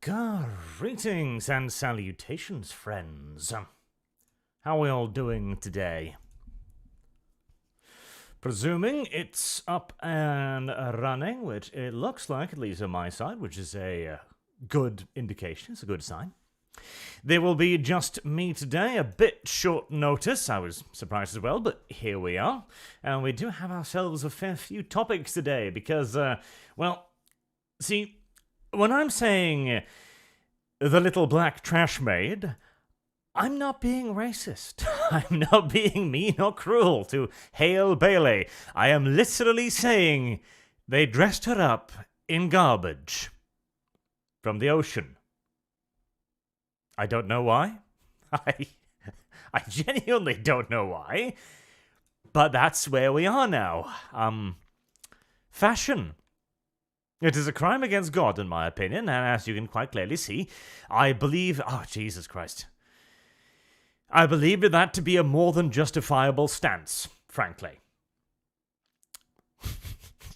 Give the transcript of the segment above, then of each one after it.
Greetings and salutations, friends. How are we all doing today? Presuming it's up and running, which it looks like, at least on my side, which is a good indication. It's a good sign. There will be just me today, a bit short notice. I was surprised as well, but here we are. And we do have ourselves a fair few topics today because, well, see, when I'm saying the little black Trashmaid, I'm not being racist. I'm not being mean or cruel to Hale Bailey. I am literally saying they dressed her up in garbage from the ocean. I don't know why. I genuinely don't know why. But that's where we are now. Fashion. It is a crime against God, in my opinion, and as you can quite clearly see, I believe... Oh, Jesus Christ. I believe that to be a more than justifiable stance, frankly.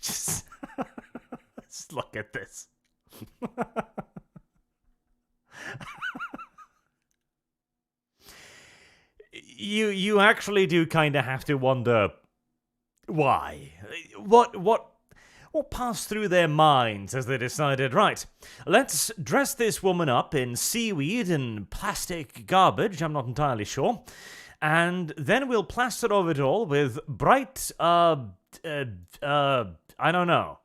Just look at this. You actually do kind of have to wonder why. What passed through their minds as they decided, right, let's dress this woman up in seaweed and plastic garbage, I'm not entirely sure, and then we'll plaster over it all with bright, I don't know,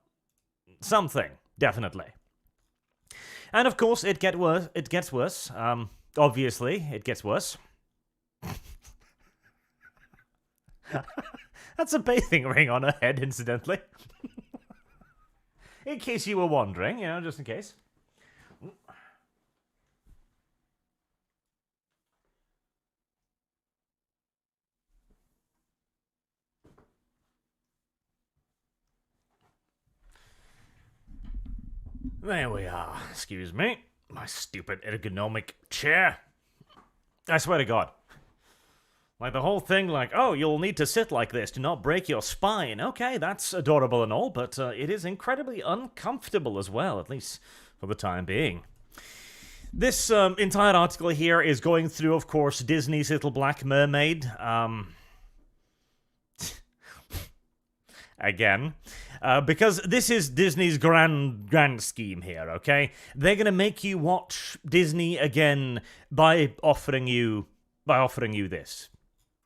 something, definitely. And of course, it gets worse, obviously, it gets worse. That's a bathing ring on her head, incidentally. In case you were wondering, just in case. There we are. Excuse me. My stupid ergonomic chair. I swear to God. Like the whole thing, like, oh, you'll need to sit like this to not break your spine. Okay, that's adorable and all, but it is incredibly uncomfortable as well, at least for the time being. This entire article here is going through, of course, Disney's Little Black Mermaid. Again. Because this is Disney's grand scheme here, okay? They're going to make you watch Disney again by offering you this.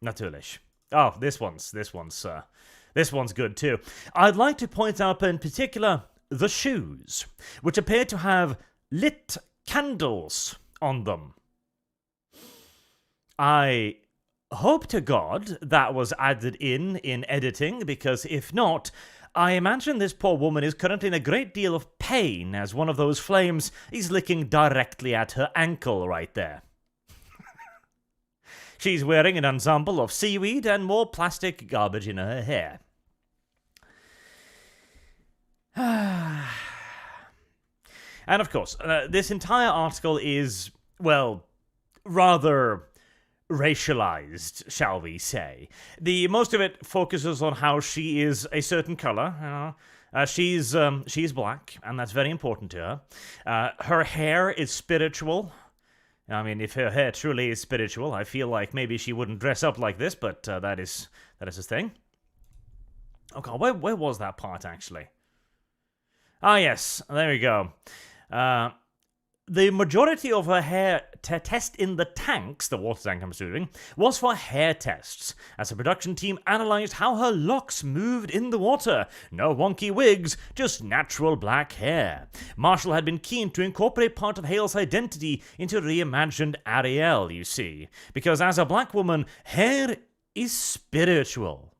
Natürlich. Oh, this one's good too. I'd like to point out in particular the shoes, which appear to have lit candles on them. I hope to God that was added in editing, because if not, I imagine this poor woman is currently in a great deal of pain as one of those flames is licking directly at her ankle right there. She's wearing an ensemble of seaweed and more plastic garbage in her hair. And of course, this entire article is, well, rather racialized, shall we say. Most of it focuses on how she is a certain color. She's black, and that's very important to her. Her hair is spiritual. I mean, if her hair truly is spiritual, I feel like maybe she wouldn't dress up like this, but that is his thing. Oh god, where was that part, actually? Ah, yes, there we go. The majority of her hair test in the tanks, the water tank I'm assuming, was for hair tests, as the production team analysed how her locks moved in the water. No wonky wigs, just natural black hair. Marshall had been keen to incorporate part of Hale's identity into reimagined Ariel, you see, because as a black woman, hair is spiritual.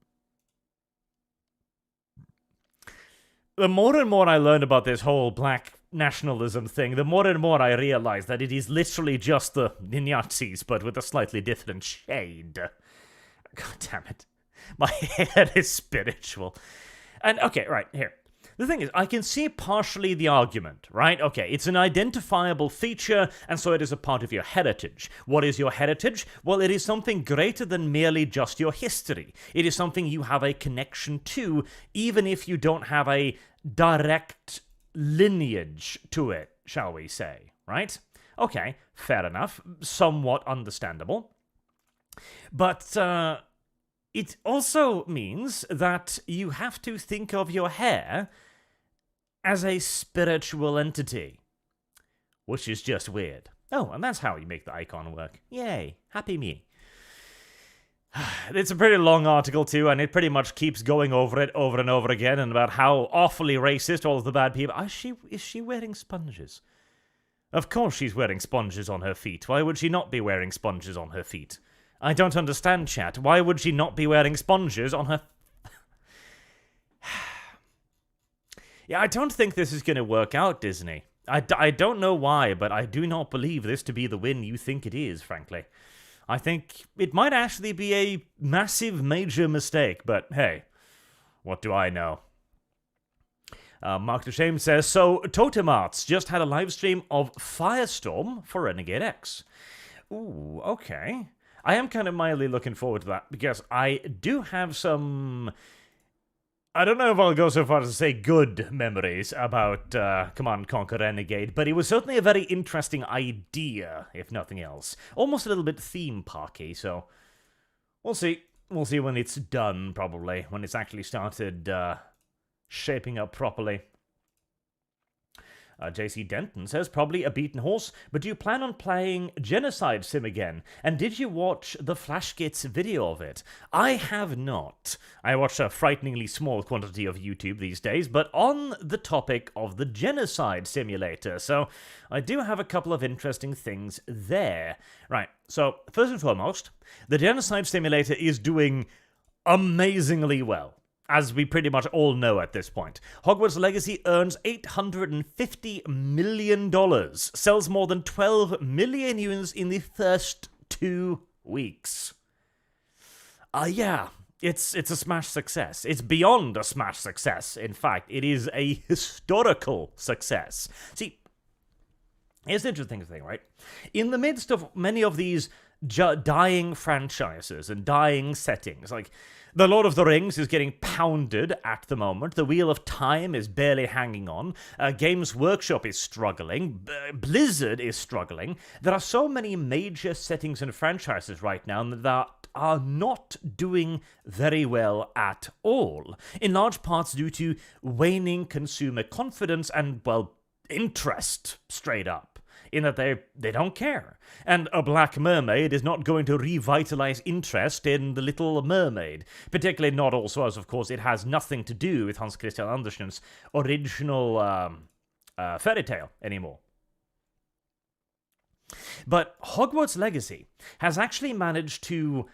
The more and more I learned about this whole black nationalism thing, the more and more I realize that it is literally just the Nazis, but with a slightly different shade. God damn it. My hair is spiritual. And, okay, right, here. The thing is, I can see partially the argument, right? Okay, it's an identifiable feature, and so it is a part of your heritage. What is your heritage? Well, it is something greater than merely just your history. It is something you have a connection to, even if you don't have a direct lineage to it, shall we say, right? Okay, fair enough, somewhat understandable. But it also means that you have to think of your hair as a spiritual entity, which is just weird. Oh, and that's how you make the icon work. Yay, happy me. It's a pretty long article too, and it pretty much keeps going over it over and over again, and about how awfully racist all of the bad people. Is she wearing sponges? Of course she's wearing sponges on her feet. Why would she not be wearing sponges on her feet? I don't understand, chat. Why would she not be wearing sponges on her... Yeah, I don't think this is going to work out, Disney. I don't know why, but I do not believe this to be the win you think it is, frankly. I think it might actually be a massive, major mistake, but hey, what do I know? Mark DeShame says, so Totem Arts just had a live stream of Firestorm for Renegade X. Ooh, okay. I am kind of mildly looking forward to that, because I do have some... I don't know if I'll go so far as to say good memories about Command & Conquer Renegade, but it was certainly a very interesting idea, if nothing else. Almost a little bit theme parky, so we'll see. We'll see when it's done, probably, when it's actually started shaping up properly. JC Denton says, probably a beaten horse, but do you plan on playing Genocide Sim again? And did you watch the Flashgitz video of it? I have not. I watch a frighteningly small quantity of YouTube these days, but on the topic of the Genocide Simulator, so I do have a couple of interesting things there. Right, so first and foremost, the Genocide Simulator is doing amazingly well, as we pretty much all know at this point. Hogwarts Legacy earns $850 million, sells more than 12 million units in the first 2 weeks. Yeah, it's a smash success. It's beyond a smash success, in fact. It is a historical success. See, here's the interesting thing, right? In the midst of many of these dying franchises and dying settings, like... The Lord of the Rings is getting pounded at the moment. The Wheel of Time is barely hanging on. Games Workshop is struggling. Blizzard is struggling. There are so many major settings and franchises right now that are not doing very well at all, in large parts due to waning consumer confidence and, well, interest, straight up. In that they don't care. And a Black Mermaid is not going to revitalize interest in The Little Mermaid. Particularly not also as, of course, it has nothing to do with Hans Christian Andersen's original fairy tale anymore. But Hogwarts Legacy has actually managed to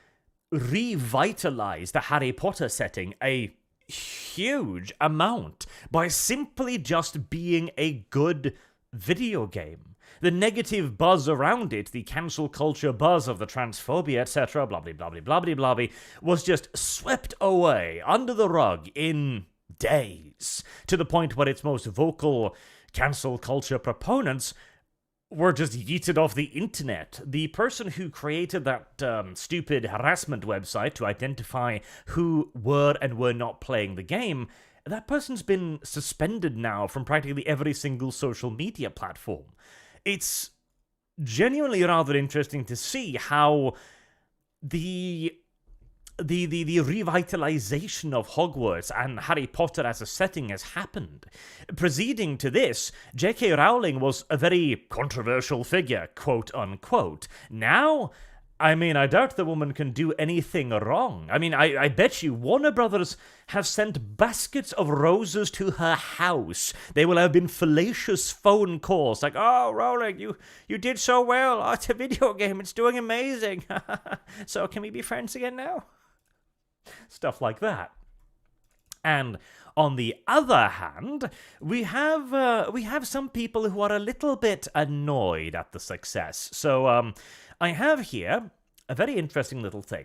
revitalize the Harry Potter setting a huge amount by simply just being a good video game. The negative buzz around it, the cancel culture buzz of the transphobia, etc., blah, blah, blah, blah, blah, blah, blah, was just swept away under the rug in days, to the point where its most vocal cancel culture proponents were just yeeted off the internet. The person who created that stupid harassment website to identify who were and were not playing the game, that person's been suspended now from practically every single social media platform. It's genuinely rather interesting to see how the revitalization of Hogwarts and Harry Potter as a setting has happened. Preceding to this, J.K. Rowling was a very controversial figure, quote unquote. Now, I mean, I doubt the woman can do anything wrong. I mean, I bet you Warner Brothers have sent baskets of roses to her house. They will have been fallacious phone calls like, oh, Rowling, you did so well. Oh, it's a video game. It's doing amazing. So can we be friends again now? Stuff like that. And on the other hand, we have some people who are a little bit annoyed at the success. So, I have here a very interesting little thing.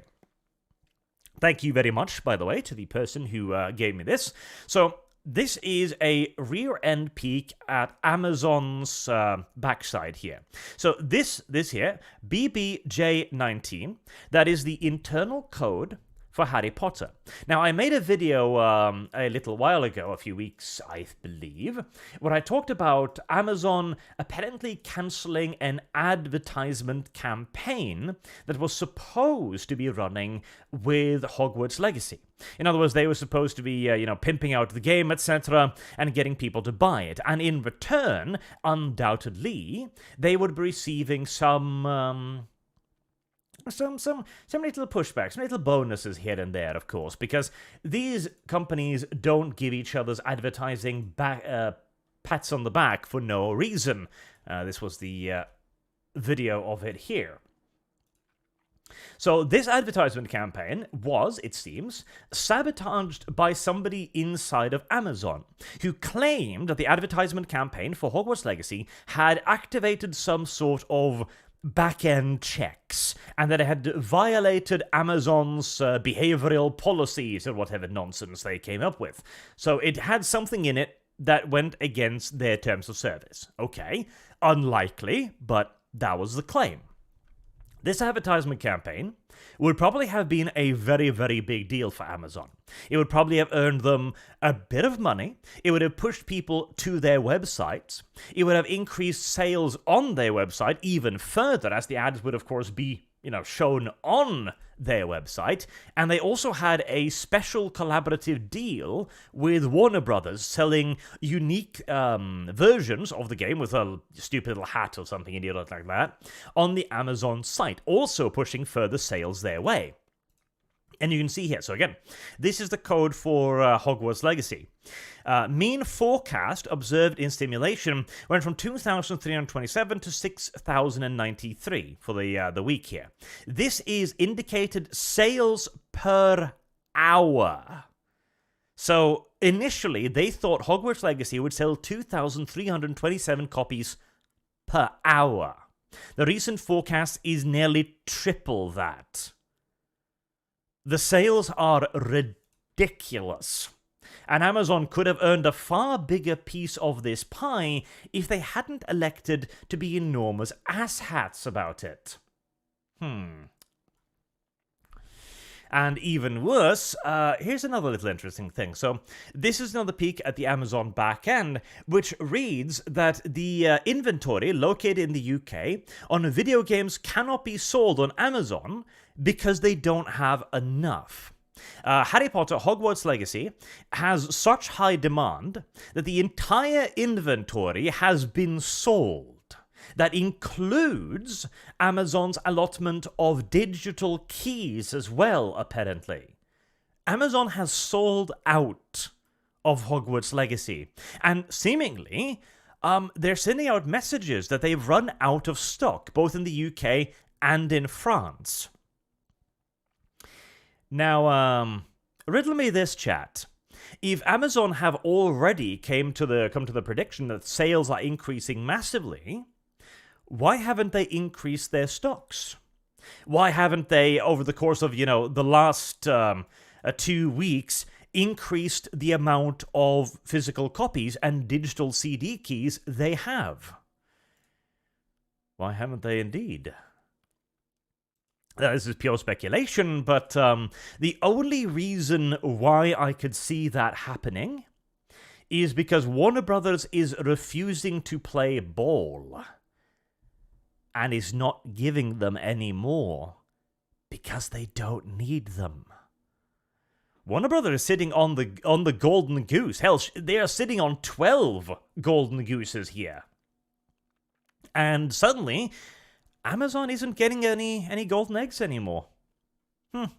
Thank you very much, by the way, to the person who gave me this. So, this is a rear-end peek at Amazon's backside here. So, this here, BBJ19, that is the internal code for Harry Potter. Now, I made a video a little while ago, a few weeks, I believe, where I talked about Amazon apparently cancelling an advertisement campaign that was supposed to be running with Hogwarts Legacy. In other words, they were supposed to be, pimping out the game, etc., and getting people to buy it. And in return, undoubtedly, they would be receiving some little pushbacks, some little bonuses here and there, of course, because these companies don't give each other's advertising pats on the back for no reason. This was the video of it here. So this advertisement campaign was, it seems, sabotaged by somebody inside of Amazon, who claimed that the advertisement campaign for Hogwarts Legacy had activated some sort of back-end checks, and that it had violated Amazon's behavioral policies or whatever nonsense they came up with. So it had something in it that went against their terms of service. Okay, unlikely, but that was the claim. This advertisement campaign would probably have been a very, very big deal for Amazon. It would probably have earned them a bit of money. It would have pushed people to their websites. It would have increased sales on their website even further, as the ads would, of course, be, shown on their website. And they also had a special collaborative deal with Warner Brothers, selling unique versions of the game with a stupid little hat or something idiot like that on the Amazon site, also pushing further sales their way. And you can see here, so again, this is the code for Hogwarts Legacy. Mean forecast observed in stimulation went from 2,327 to 6,093 for the week here. This is indicated sales per hour. So initially, they thought Hogwarts Legacy would sell 2,327 copies per hour. The recent forecast is nearly triple that. The sales are ridiculous, and Amazon could have earned a far bigger piece of this pie if they hadn't elected to be enormous asshats about it. And even worse, here's another little interesting thing. So this is another peek at the Amazon backend, which reads that the inventory located in the UK on video games cannot be sold on Amazon because they don't have enough. Harry Potter Hogwarts Legacy has such high demand that the entire inventory has been sold. That includes Amazon's allotment of digital keys as well, apparently. Amazon has sold out of Hogwarts Legacy, and seemingly, they're sending out messages that they've run out of stock, both in the UK and in France. Now, riddle me this, chat. If Amazon have already come to the prediction that sales are increasing massively, why haven't they increased their stocks? Why haven't they, over the course of, the last 2 weeks, increased the amount of physical copies and digital CD keys they have? Why haven't they indeed? This is pure speculation, but the only reason why I could see that happening is because Warner Brothers is refusing to play ball and is not giving them any more because they don't need them. Warner Brothers is sitting on the golden goose. Hell, they are sitting on 12 golden gooses here. And suddenly, Amazon isn't getting any golden eggs anymore. Oh,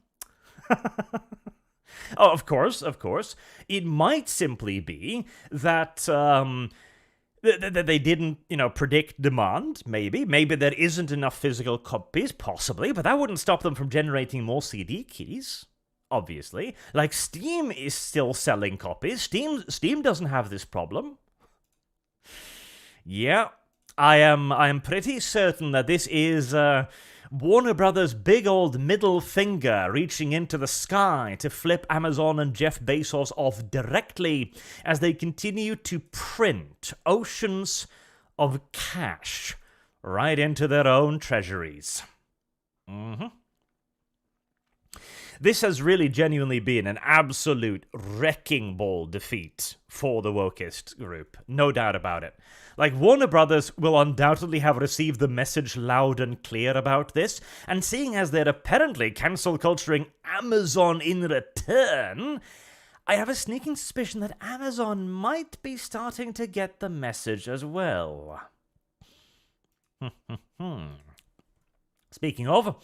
of course. It might simply be that that they didn't, predict demand, maybe. Maybe there isn't enough physical copies, possibly, but that wouldn't stop them from generating more CD keys, obviously. Like, Steam is still selling copies. Steam doesn't have this problem. Yeah, I am pretty certain that this is Warner Brothers' big old middle finger reaching into the sky to flip Amazon and Jeff Bezos off directly as they continue to print oceans of cash right into their own treasuries. This has really genuinely been an absolute wrecking ball defeat for the wokist group. No doubt about it. Like, Warner Brothers will undoubtedly have received the message loud and clear about this, and seeing as they're apparently cancel culturing Amazon in return, I have a sneaking suspicion that Amazon might be starting to get the message as well. Speaking of,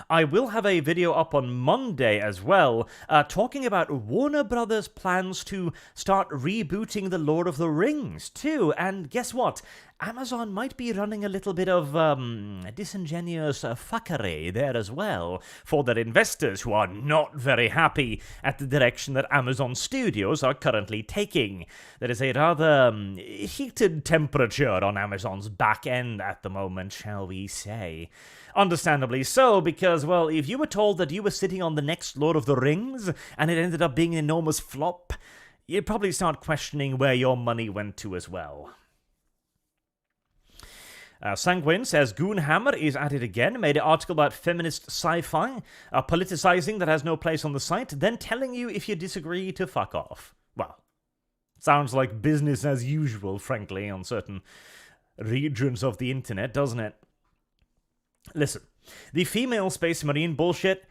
I will have a video up on Monday as well, talking about Warner Brothers' plans to start rebooting The Lord of the Rings too, and guess what? Amazon might be running a little bit of disingenuous fuckery there as well for their investors who are not very happy at the direction that Amazon Studios are currently taking. There is a rather heated temperature on Amazon's back end at the moment, shall we say. Understandably so, because, well, if you were told that you were sitting on the next Lord of the Rings and it ended up being an enormous flop, you'd probably start questioning where your money went to as well. Sanguine says, Goonhammer is at it again, made an article about feminist sci-fi, politicizing that has no place on the site, then telling you if you disagree to fuck off. Well, sounds like business as usual, frankly, on certain regions of the internet, doesn't it? Listen, the female space marine bullshit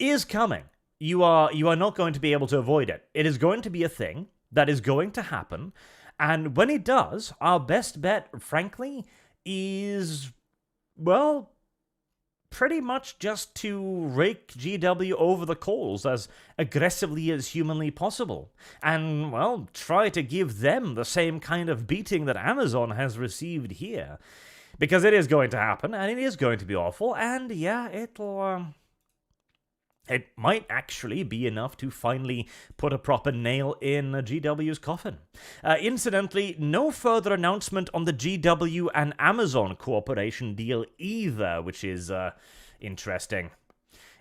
is coming. You are not going to be able to avoid it. It is going to be a thing that is going to happen, and when it does, our best bet, frankly, is, well, pretty much just to rake GW over the coals as aggressively as humanly possible. And, well, try to give them the same kind of beating that Amazon has received here. Because it is going to happen, and it is going to be awful, and yeah, it might actually be enough to finally put a proper nail in GW's coffin. Incidentally, no further announcement on the GW and Amazon cooperation deal either, which is interesting.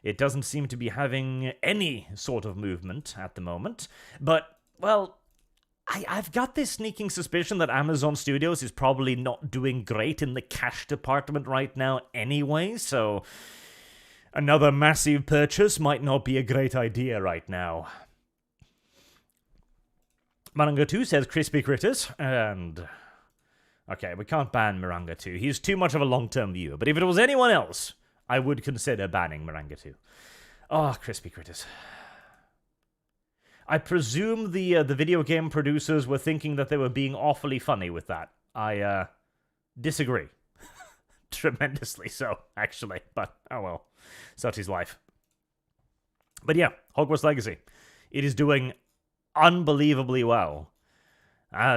It doesn't seem to be having any sort of movement at the moment, but, well, I've got this sneaking suspicion that Amazon Studios is probably not doing great in the cash department right now anyway, so another massive purchase might not be a great idea right now. Maranga 2 says Crispy Critters, and okay, we can't ban Maranga 2. He's too much of a long-term viewer, but if it was anyone else, I would consider banning Maranga 2. Oh, Crispy Critters. I presume the video game producers were thinking that they were being awfully funny with that. I disagree. Tremendously so, actually. But, oh well. Such is life. But yeah, Hogwarts Legacy. It is doing unbelievably well.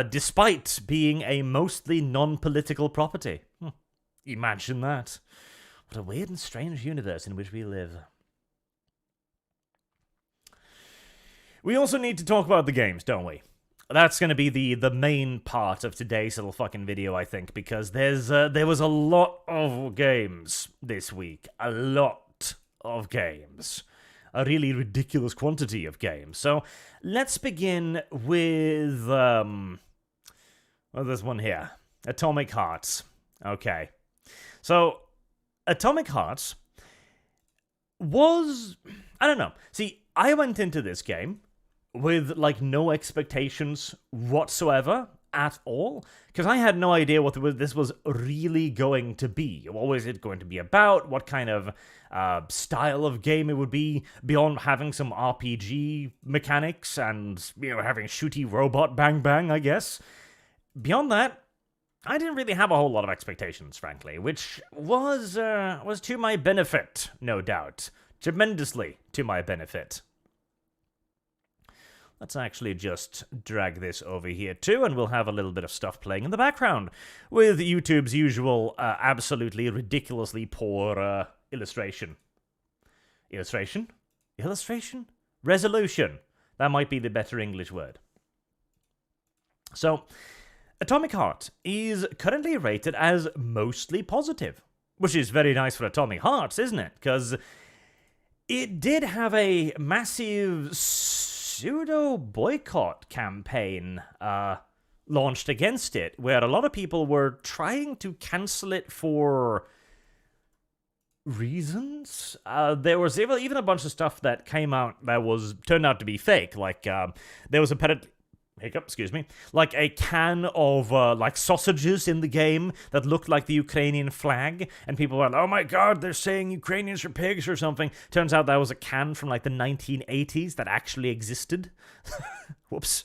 Despite being a mostly non-political property. Imagine that. What a weird and strange universe in which we live. We also need to talk about the games, don't we? That's going to be the main part of today's little fucking video, I think, because there was a lot of games this week. A lot of games. A really ridiculous quantity of games. So, let's begin with, well, there's one here. Atomic Hearts. Okay. So, Atomic Hearts was, I don't know. See, I went into this game with, like, no expectations whatsoever at all, because I had no idea what this was really going to be. What was it going to be about? What kind of style of game it would be, beyond having some RPG mechanics and, you know, having shooty robot bang, I guess. Beyond that, I didn't really have a whole lot of expectations, frankly, which was to my benefit, no doubt. Tremendously to my benefit. Let's actually just drag this over here too, and we'll have a little bit of stuff playing in the background, with YouTube's usual absolutely ridiculously poor illustration. Illustration? Resolution. That might be the better English word. So, Atomic Heart is currently rated as mostly positive, which is very nice for Atomic Hearts, isn't it? Because it did have a massive pseudo-boycott campaign launched against it, where a lot of people were trying to cancel it for reasons. There was even a bunch of stuff that came out that turned out to be fake. Like there was excuse me, like a can of like sausages in the game that looked like the Ukrainian flag, and people were like, "Oh my god, they're saying Ukrainians are pigs or something." Turns out that was a can from like the 1980s that actually existed. Whoops.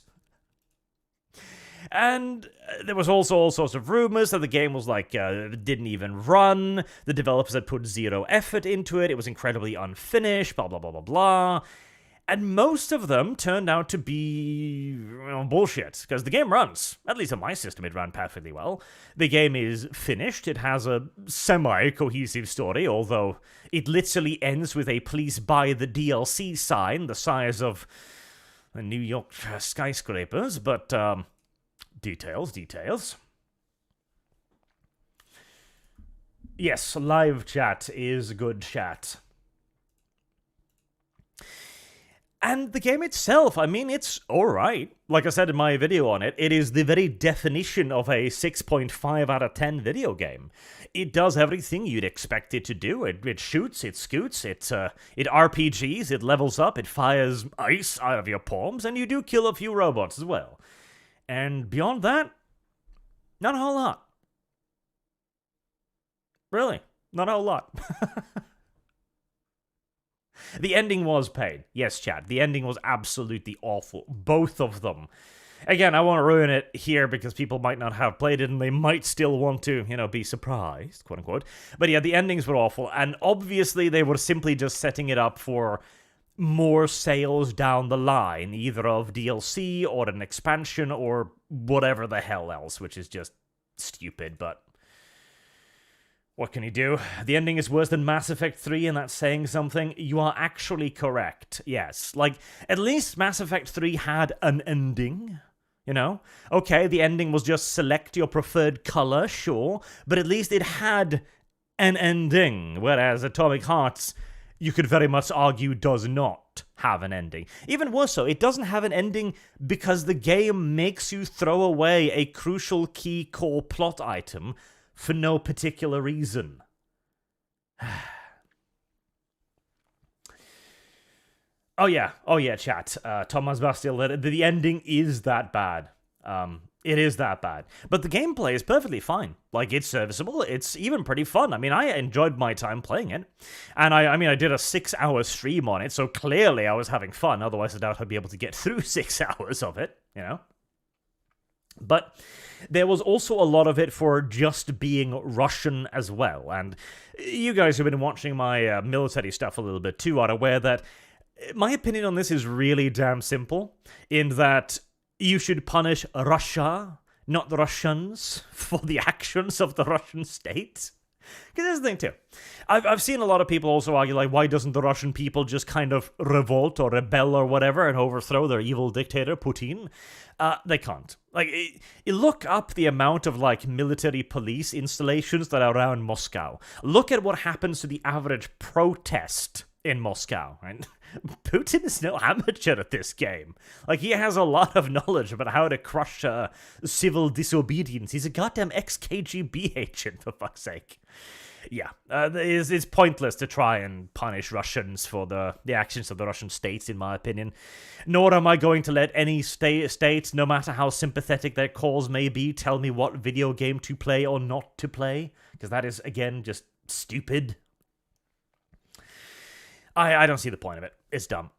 And there was also all sorts of rumors that the game was like, didn't even run, the developers had put zero effort into it, it was incredibly unfinished, blah, blah, blah, blah, blah. And most of them turned out to be bullshit, because the game runs. At least on my system, it ran perfectly well. The game is finished, it has a semi-cohesive story, although it literally ends with a "please buy the DLC" sign, the size of the New York skyscrapers, but, Details. Yes, live chat is good chat. And the game itself, I mean, it's alright. Like I said in my video on it, it is the very definition of a 6.5 out of 10 video game. It does everything you'd expect it to do. It shoots, it scoots, it RPGs, it levels up, it fires ice out of your palms, and you do kill a few robots as well. And beyond that, not a whole lot. Really, not a whole lot. The ending was pain. Yes, chat. The ending was absolutely awful. Both of them. Again, I won't ruin it here because people might not have played it and they might still want to, be surprised, quote unquote. But yeah, the endings were awful. And obviously they were simply just setting it up for more sales down the line, either of DLC or an expansion or whatever the hell else, which is just stupid, but what can you do? The ending is worse than Mass Effect 3, and that's saying something. You are actually correct, yes. Like, at least Mass Effect 3 had an ending, Okay, the ending was just select your preferred color, sure, but at least it had an ending, whereas Atomic Hearts, you could very much argue, does not have an ending. Even worse so, it doesn't have an ending because the game makes you throw away a crucial key core plot item for no particular reason. Oh yeah, chat. Thomas Bastille, the ending is that bad. It is that bad. But the gameplay is perfectly fine. Like, it's serviceable. It's even pretty fun. I mean, I enjoyed my time playing it. And I did a 6-hour stream on it, so clearly I was having fun. Otherwise, I doubt I'd be able to get through 6 hours of it, But there was also a lot of it for just being Russian as well. And you guys who've been watching my military stuff a little bit too are aware that my opinion on this is really damn simple, in that you should punish Russia, not the Russians, for the actions of the Russian state. Because here's the thing, too. I've seen a lot of people also argue, like, why doesn't the Russian people just kind of revolt or rebel or whatever and overthrow their evil dictator, Putin? They can't. Like, you look up the amount of, like, military police installations that are around Moscow. Look at what happens to the average protest in Moscow, right? Putin is no amateur at this game. Like, he has a lot of knowledge about how to crush civil disobedience. He's a goddamn ex-KGB agent, for fuck's sake. Yeah, it's pointless to try and punish Russians for the actions of the Russian states, in my opinion. Nor am I going to let any states, no matter how sympathetic their cause may be, tell me what video game to play or not to play. Because that is, again, just stupid. I don't see the point of it. It's dumb.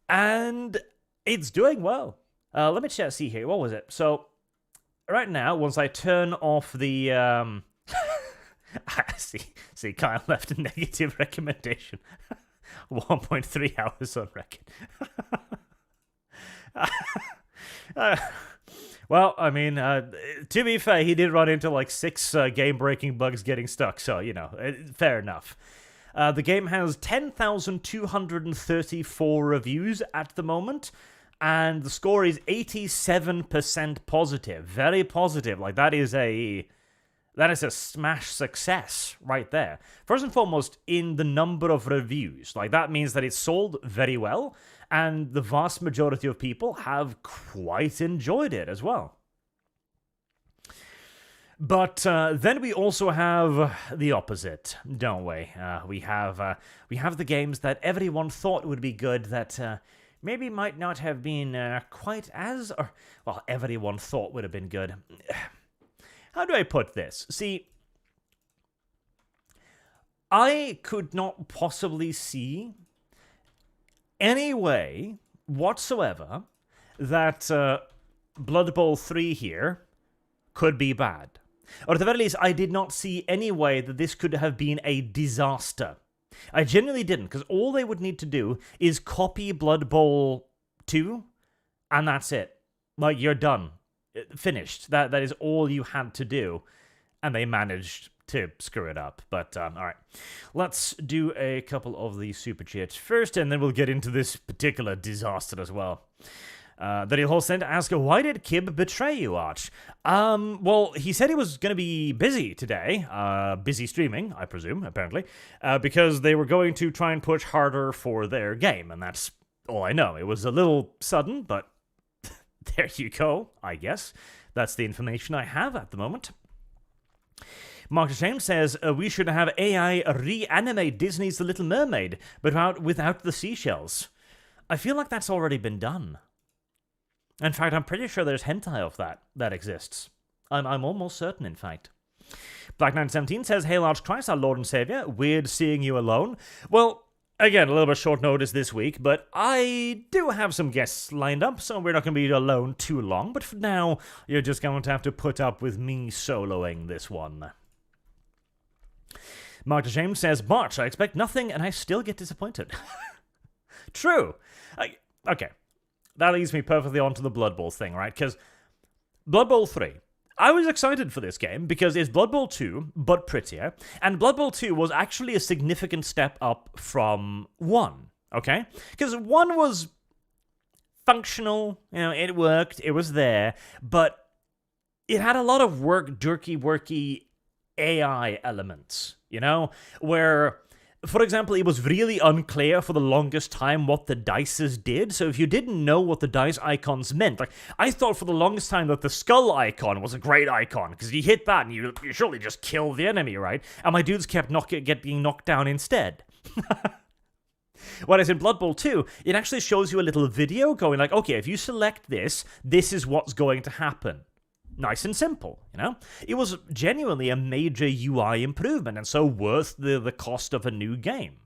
And it's doing well. Let me see here. What was it? So, right now, once I turn off the... see, Kyle left a negative recommendation. 1.3 hours on record. Well, I mean, to be fair, he did run into like 6 game-breaking bugs getting stuck, so, fair enough. The game has 10,234 reviews at the moment, and the score is 87% positive. Very positive. Like, that is a smash success right there. First and foremost, in the number of reviews. Like, that means that it's sold very well, and the vast majority of people have quite enjoyed it as well. But then we also have the opposite, don't we? We have the games that everyone thought would be good that maybe might not have been quite as... well, everyone thought would have been good. How do I put this? See, I could not possibly see any way whatsoever that Blood Bowl 3 here could be bad. Or at the very least, I did not see any way that this could have been a disaster. I genuinely didn't, because all they would need to do is copy Blood Bowl 2, and that's it. Like, you're done. Finished. That is all you had to do. And they managed to screw it up. But, alright. Let's do a couple of the super chats first, and then we'll get into this particular disaster as well. Daniel Holsend asks, why did Kib betray you, Arch? Well, he said he was going to be busy today. Busy streaming, I presume, apparently. Because they were going to try and push harder for their game, and that's all I know. It was a little sudden, but there you go, I guess. That's the information I have at the moment. Mark James says, we should have AI reanimate Disney's The Little Mermaid, but without the seashells. I feel like that's already been done. In fact, I'm pretty sure there's hentai of that exists. I'm almost certain, in fact. Black917 says, Hail Arch Christ, our Lord and Savior. Weird seeing you alone. Well, again, a little bit short notice this week, but I do have some guests lined up, so we're not going to be alone too long. But for now, you're just going to have to put up with me soloing this one. Mark James says, March, I expect nothing, and I still get disappointed. True. Okay. That leads me perfectly onto the Blood Bowl thing, right? Because Blood Bowl 3, I was excited for this game because it's Blood Bowl 2, but prettier. And Blood Bowl 2 was actually a significant step up from 1, okay? Because 1 was functional, it worked, it was there, but it had a lot of worky AI elements, where... For example, it was really unclear for the longest time what the dices did, so if you didn't know what the dice icons meant, like, I thought for the longest time that the skull icon was a great icon, because you hit that and you surely just kill the enemy, right? And my dudes kept getting knocked down instead. Whereas in Blood Bowl 2, it actually shows you a little video going like, okay, if you select this, this is what's going to happen. Nice and simple, It was genuinely a major UI improvement, and so worth the cost of a new game.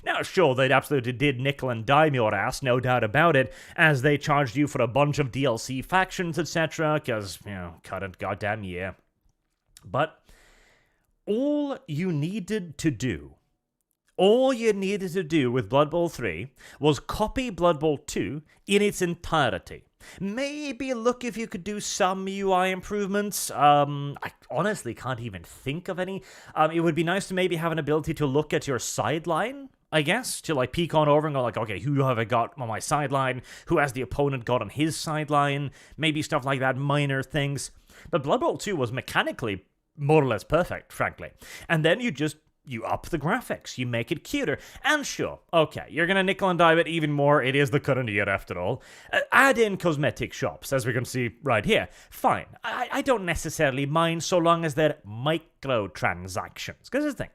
Now, sure, they absolutely did nickel and dime your ass, no doubt about it, as they charged you for a bunch of DLC factions, etc., because, current goddamn year. But all you needed to do with Blood Bowl 3 was copy Blood Bowl 2 in its entirety. Maybe look if you could do some UI improvements. I honestly can't even think of any. It would be nice to maybe have an ability to look at your sideline, I guess, to like peek on over and go like, okay, who have I got on my sideline? Who has the opponent got on his sideline? Maybe stuff like that, minor things. But Blood Bowl 2 was mechanically more or less perfect, frankly. And then you up the graphics, you make it cuter, and sure, okay, you're gonna nickel and dime it even more, it is the current year after all. Add in cosmetic shops, as we can see right here. Fine, I don't necessarily mind so long as they're microtransactions, because here's the thing.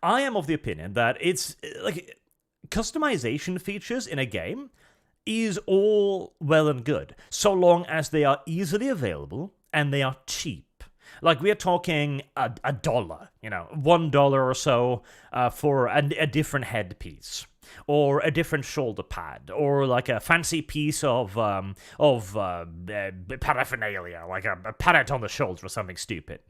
I am of the opinion that it's, like, customization features in a game is all well and good, so long as they are easily available and they are cheap. Like, we are talking a $1, $1 or so for a different headpiece, or a different shoulder pad, or like a fancy piece of paraphernalia, like a parrot on the shoulder or something stupid,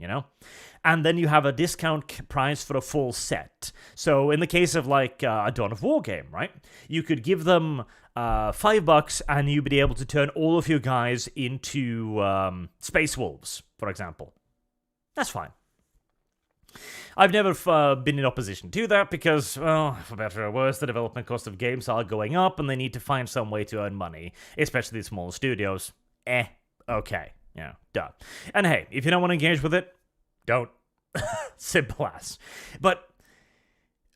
And then you have a discount price for a full set. So in the case of like a Dawn of War game, right, you could give them $5 and you'd be able to turn all of your guys into Space Wolves, for example. That's fine. I've never been in opposition to that because, well, for better or worse, the development cost of games are going up and they need to find some way to earn money, especially the smaller studios. Okay. Duh. And hey, if you don't want to engage with it, don't. Simple as. But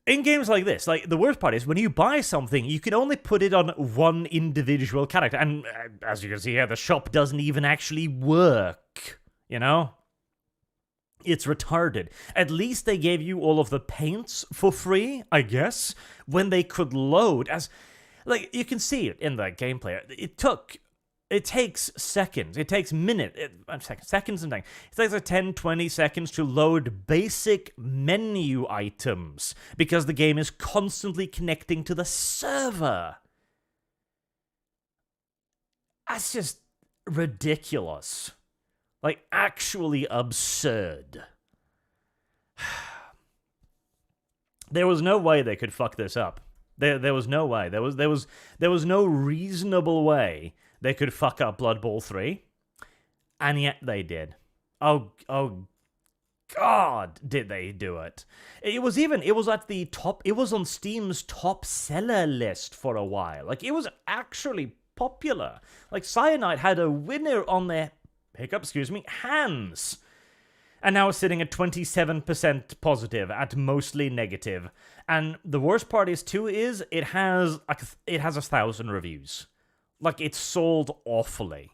in games like this, like, the worst part is when you buy something, you can only put it on one individual character. And as you can see here, the shop doesn't even actually work. you know? It's retarded. At least they gave you all of the paints for free, I guess, when they could load as... Like, you can see it in the gameplay. It takes seconds. It takes seconds and things. It takes like 10, 20 seconds to load basic menu items because the game is constantly connecting to the server. That's just ridiculous. Like, actually absurd. There was no way they could fuck this up. There was no way. There was no reasonable way they could fuck up Blood Bowl 3, and yet they did. Oh God, did they do it? It was at the top. It was on Steam's top seller list for a while. Like, it was actually popular. Like, Cyanide had a winner on their hands. And now it's sitting at 27% positive at mostly negative. And the worst part is it has 1,000 reviews. Like, it's sold awfully.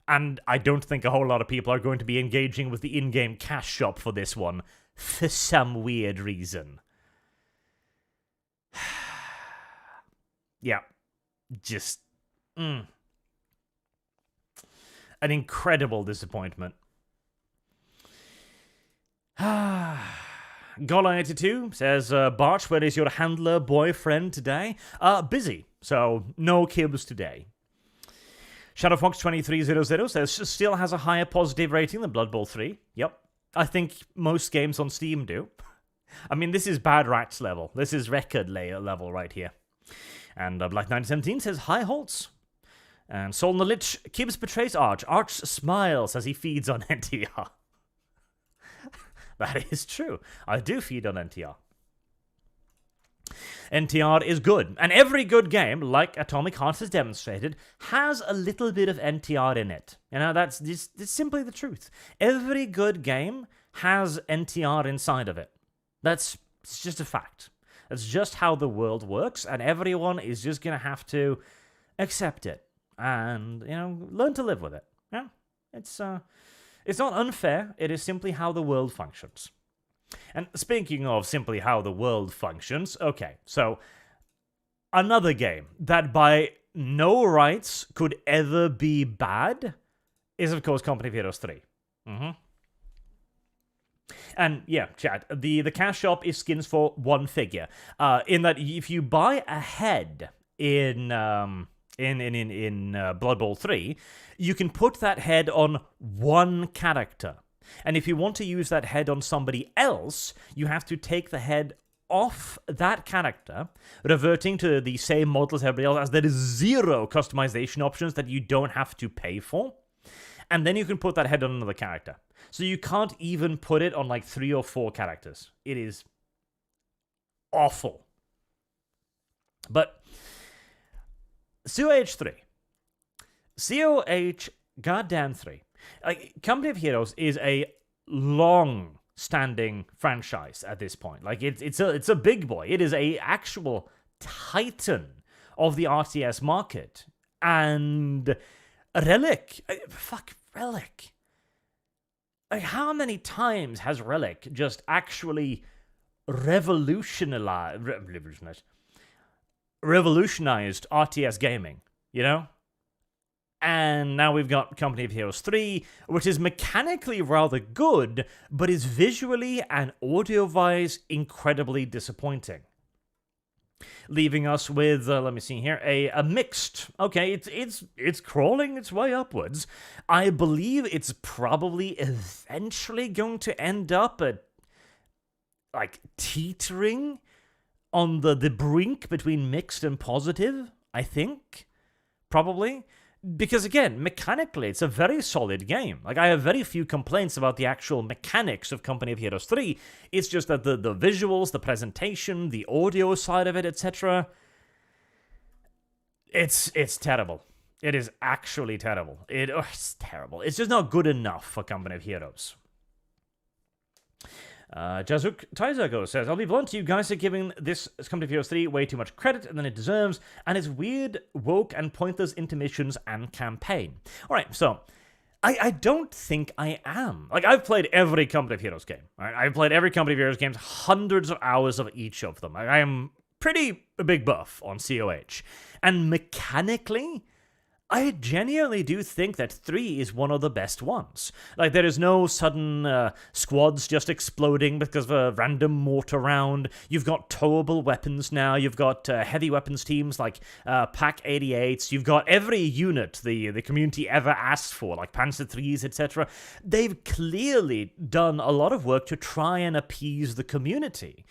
And I don't think a whole lot of people are going to be engaging with the in-game cash shop for this one for some weird reason. Yeah. Just... An incredible disappointment. Gola82 says, Barch, where is your handler boyfriend today? Busy, so no kibs today. ShadowFox2300 says, still has a higher positive rating than Blood Bowl 3. Yep. I think most games on Steam do. I mean, this is Bad Rats level. This is record layer level right here. And Black917 says, hi, Holtz. And Soul the Lich, Kibbs betrays Arch. Arch smiles as he feeds on NTR. That is true. I do feed on NTR. NTR is good. And every good game, like Atomic Heart has demonstrated, has a little bit of NTR in it. You know, that's simply the truth. Every good game has NTR inside of it. It's just a fact. That's just how the world works, and everyone is just going to have to accept it. And, you know, learn to live with it. Yeah, it's not unfair. It is simply how the world functions. And speaking of simply how the world functions, okay, so another game that by no rights could ever be bad is, of course, Company of Heroes 3. And yeah, chat, the cash shop is skins for one figure. In that, if you buy a head in Blood Bowl 3, you can put that head on one character. And if you want to use that head on somebody else, you have to take the head off that character, reverting to the same model as everybody else, as there is 0 customization options that you don't have to pay for. And then you can put that head on another character. So you can't even put it on like 3 or 4 characters. It is awful. But CoH3. CoH goddamn 3. Like, Company of Heroes is a long-standing franchise at this point. Like, it's a big boy. It is a actual titan of the RTS market. And Relic. Relic. Like, how many times has Relic just actually revolutionized RTS gaming, you know? And now we've got Company of Heroes 3, which is mechanically rather good, but is visually and audio-wise incredibly disappointing. Leaving us with, let me see here, a mixed. Okay, it's crawling its way upwards. I believe it's probably eventually going to end up at, like, teetering on the brink between mixed and positive, I think. Probably. Because, again, mechanically, it's a very solid game. Like, I have very few complaints about the actual mechanics of Company of Heroes 3. It's just that the visuals, the presentation, the audio side of it, etc. It's terrible. It is actually terrible. It's terrible. It's just not good enough for Company of Heroes. Jazuk Taizago says, I'll be blunt, you guys are giving this Company of Heroes 3 way too much credit than it deserves, and its weird, woke, and pointless intermissions and campaign. Alright, so, I don't think I am. Like, I've played every Company of Heroes game. Right? I've played every Company of Heroes games, hundreds of hours of each of them. I am pretty a big buff on CoH. And mechanically, I genuinely do think that 3 is one of the best ones. Like, there is no sudden squads just exploding because of a random mortar round. You've got towable weapons now. You've got heavy weapons teams like Pack 88s. You've got every unit the community ever asked for, like Panzer 3s, etc. They've clearly done a lot of work to try and appease the community.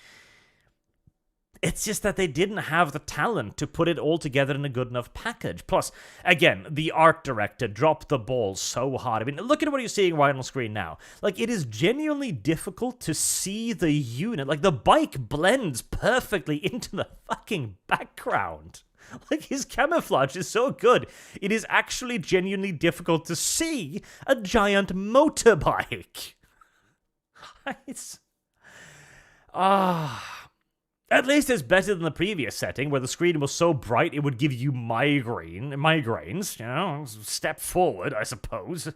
It's just that they didn't have the talent to put it all together in a good enough package. Plus, again, the art director dropped the ball so hard. I mean, look at what you're seeing right on screen now. Like, it is genuinely difficult to see the unit. Like, the bike blends perfectly into the fucking background. Like, his camouflage is so good. It is actually genuinely difficult to see a giant motorbike. It's... At least it's better than the previous setting, where the screen was so bright it would give you migraines, you know? Step forward, I suppose.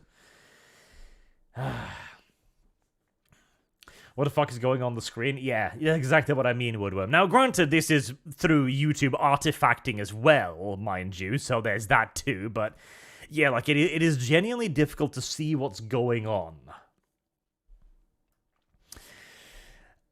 What the fuck is going on the screen? Yeah, exactly what I mean, Woodworm. Now, granted, this is through YouTube artifacting as well, mind you, so there's that too, but yeah, like, it is genuinely difficult to see what's going on.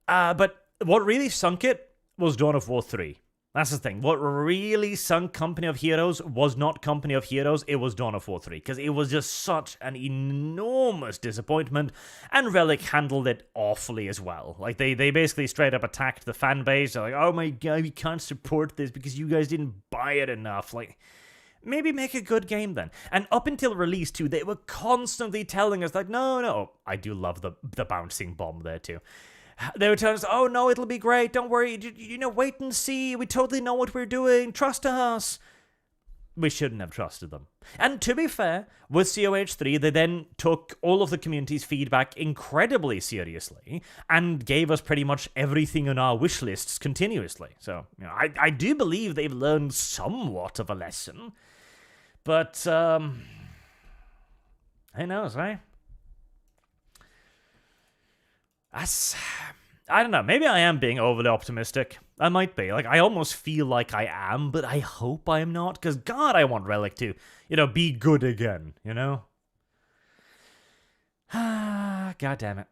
But what really sunk it was Dawn of War 3. That's the thing. What really sunk Company of Heroes was not Company of Heroes, it was Dawn of War 3, because it was just such an enormous disappointment, and Relic handled it awfully as well. Like, they basically straight up attacked the fan base. They're like, oh my god, we can't support this because you guys didn't buy it enough. Like, maybe make a good game then. And up until release too, they were constantly telling us, like, no. I do love the bouncing bomb there too. They were telling us, oh no, it'll be great, don't worry, wait and see, we totally know what we're doing, trust us. We shouldn't have trusted them. And to be fair, with CoH3, they then took all of the community's feedback incredibly seriously and gave us pretty much everything on our wish lists continuously. So, I do believe they've learned somewhat of a lesson. But, who knows, right? I don't know, maybe I am being overly optimistic. I might be. Like, I almost feel like I am, but I hope I'm not, because God, I want Relic to, be good again, God damn it.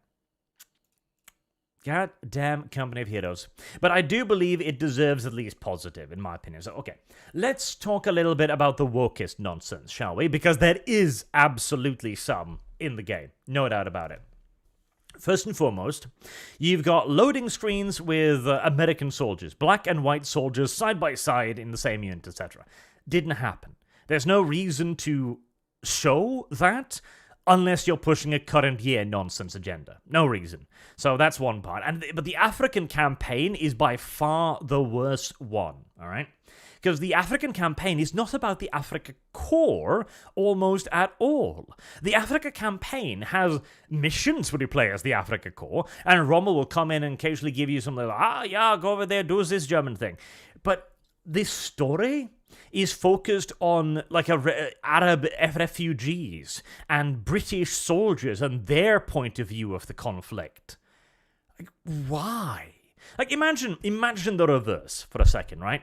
God damn Company of Heroes. But I do believe it deserves at least positive, in my opinion. So, okay, let's talk a little bit about the wokest nonsense, shall we? Because there is absolutely some in the game, no doubt about it. First and foremost, you've got loading screens with American soldiers, black and white soldiers side by side in the same unit, etc. Didn't happen. There's no reason to show that unless you're pushing a current year nonsense agenda. No reason. So that's one part. But the African campaign is by far the worst one, all right? Because the African campaign is not about the Africa core almost at all. The Africa campaign has missions where you play as the Africa core, and Rommel will come in and occasionally give you something like, go over there, do this German thing. But this story is focused on like Arab refugees and British soldiers and their point of view of the conflict. Like, why? Like, imagine the reverse for a second, right?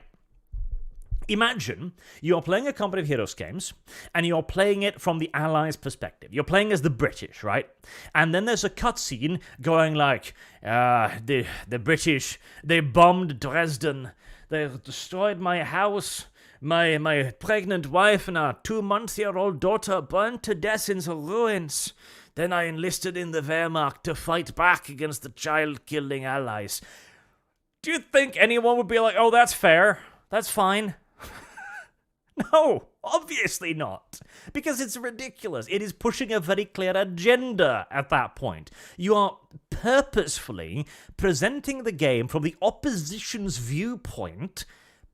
Imagine you're playing a Company of Heroes games, and you're playing it from the Allies' perspective. You're playing as the British, right? And then there's a cutscene going like, the British, they bombed Dresden, they destroyed my house, my pregnant wife and our 2-month-old daughter burned to death in the ruins. Then I enlisted in the Wehrmacht to fight back against the child-killing Allies. Do you think anyone would be like, oh, that's fair, that's fine? No, obviously not. Because it's ridiculous. It is pushing a very clear agenda at that point. You are purposefully presenting the game from the opposition's viewpoint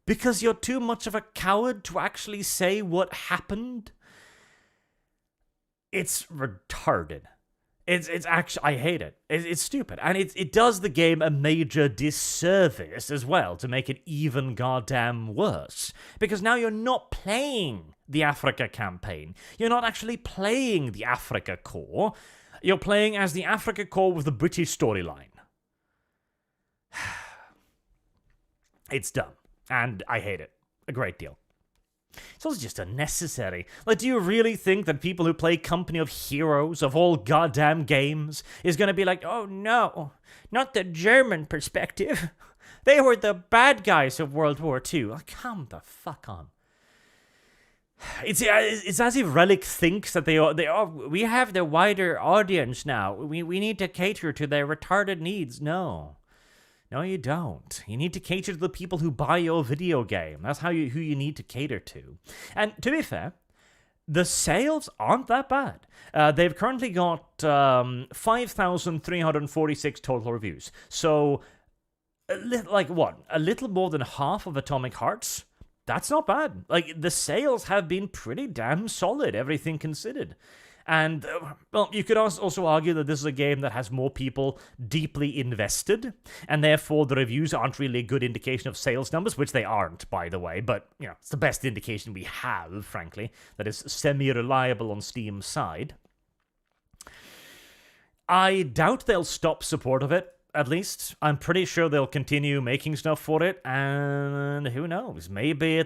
because you're too much of a coward to actually say what happened. It's retarded. It's actually, I hate it. It's stupid. And it does the game a major disservice as well to make it even goddamn worse. Because now you're not playing the Africa campaign. You're not actually playing the Africa core. You're playing as the Africa core with the British storyline. It's dumb. And I hate it a great deal. It's also just unnecessary. Like, do you really think that people who play Company of Heroes of all goddamn games is gonna be like, oh no, not the German perspective. They were the bad guys of World War II. Like, come the fuck on. It's as if Relic thinks that we have the wider audience now. We need to cater to their retarded needs. No, you don't. You need to cater to the people who buy your video game. That's who you need to cater to. And to be fair, the sales aren't that bad. They've currently got 5,346 total reviews. So, a little more than half of Atomic Hearts. That's not bad. Like, the sales have been pretty damn solid, everything considered. And, well, you could also argue that this is a game that has more people deeply invested, and therefore the reviews aren't really a good indication of sales numbers, which they aren't, by the way, but, you know, it's the best indication we have, frankly, that is semi-reliable on Steam's side. I doubt they'll stop support of it, at least. I'm pretty sure they'll continue making stuff for it, and who knows, maybe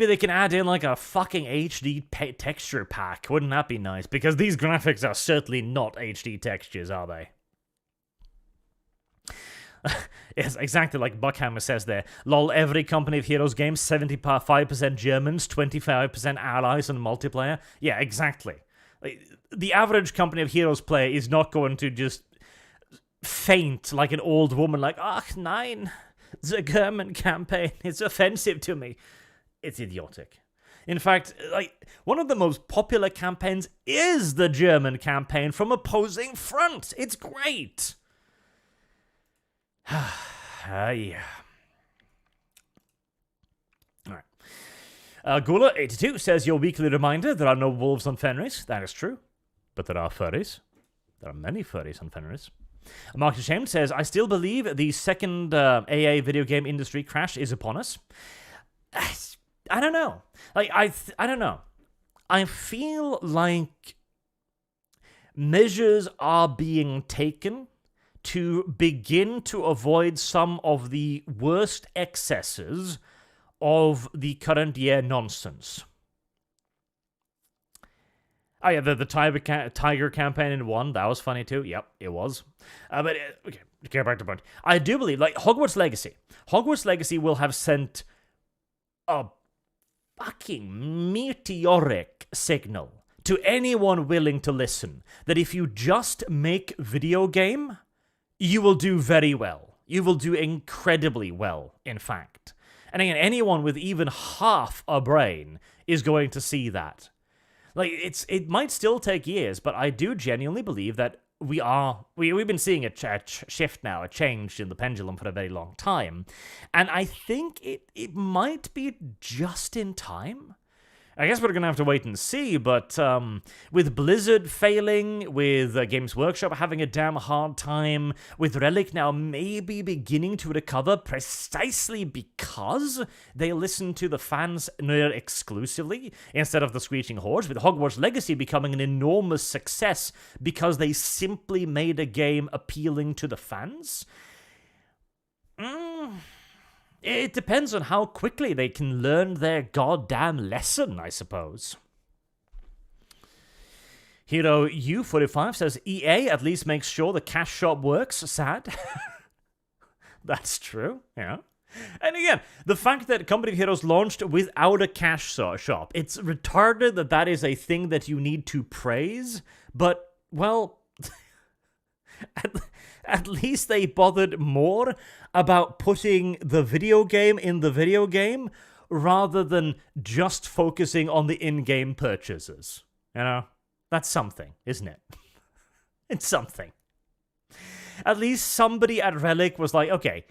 they can add in, like, a fucking HD texture pack. Wouldn't that be nice? Because these graphics are certainly not HD textures, are they? Yes, exactly like Buckhammer says there. Lol, every Company of Heroes game, 75% Germans, 25% allies and multiplayer. Yeah, exactly. Like, the average Company of Heroes player is not going to just faint like an old woman, like, ach, nein, the German campaign is offensive to me. It's idiotic. In fact, like, one of the most popular campaigns is the German campaign from Opposing Front. It's great. Yeah. All right. Gula82 says, your weekly reminder, there are no wolves on Fenris. That is true. But there are furries. There are many furries on Fenris. Mark Ashamed says, I still believe the second AA video game industry crash is upon us. I don't know. Like, I don't know. I feel like measures are being taken to begin to avoid some of the worst excesses of the current year nonsense. Oh yeah, the Tiger campaign in 1, that was funny too. Yep, it was. But, okay, get back to the point. I do believe, like, Hogwarts Legacy. Hogwarts Legacy will have sent a fucking meteoric signal to anyone willing to listen that if you just make video game, you will do very well. You will do incredibly well, in fact. And again, anyone with even half a brain is going to see that. Like, it might still take years, but I do genuinely believe that we've been seeing a shift now, a change in the pendulum for a very long time. And I think it might be just in time. I guess we're going to have to wait and see, but with Blizzard failing, with Games Workshop having a damn hard time, with Relic now maybe beginning to recover precisely because they listen to the fans near exclusively instead of the Screeching Hordes, with Hogwarts Legacy becoming an enormous success because they simply made a game appealing to the fans. It depends on how quickly they can learn their goddamn lesson, I suppose. Hero U45 says, EA at least makes sure the cash shop works. Sad. That's true, yeah. And again, the fact that Company of Heroes launched without a cash shop, it's retarded that that is a thing that you need to praise, but, well... At least they bothered more about putting the video game in the video game rather than just focusing on the in-game purchases. You know? That's something, isn't it? It's something. At least somebody at Relic was like, okay,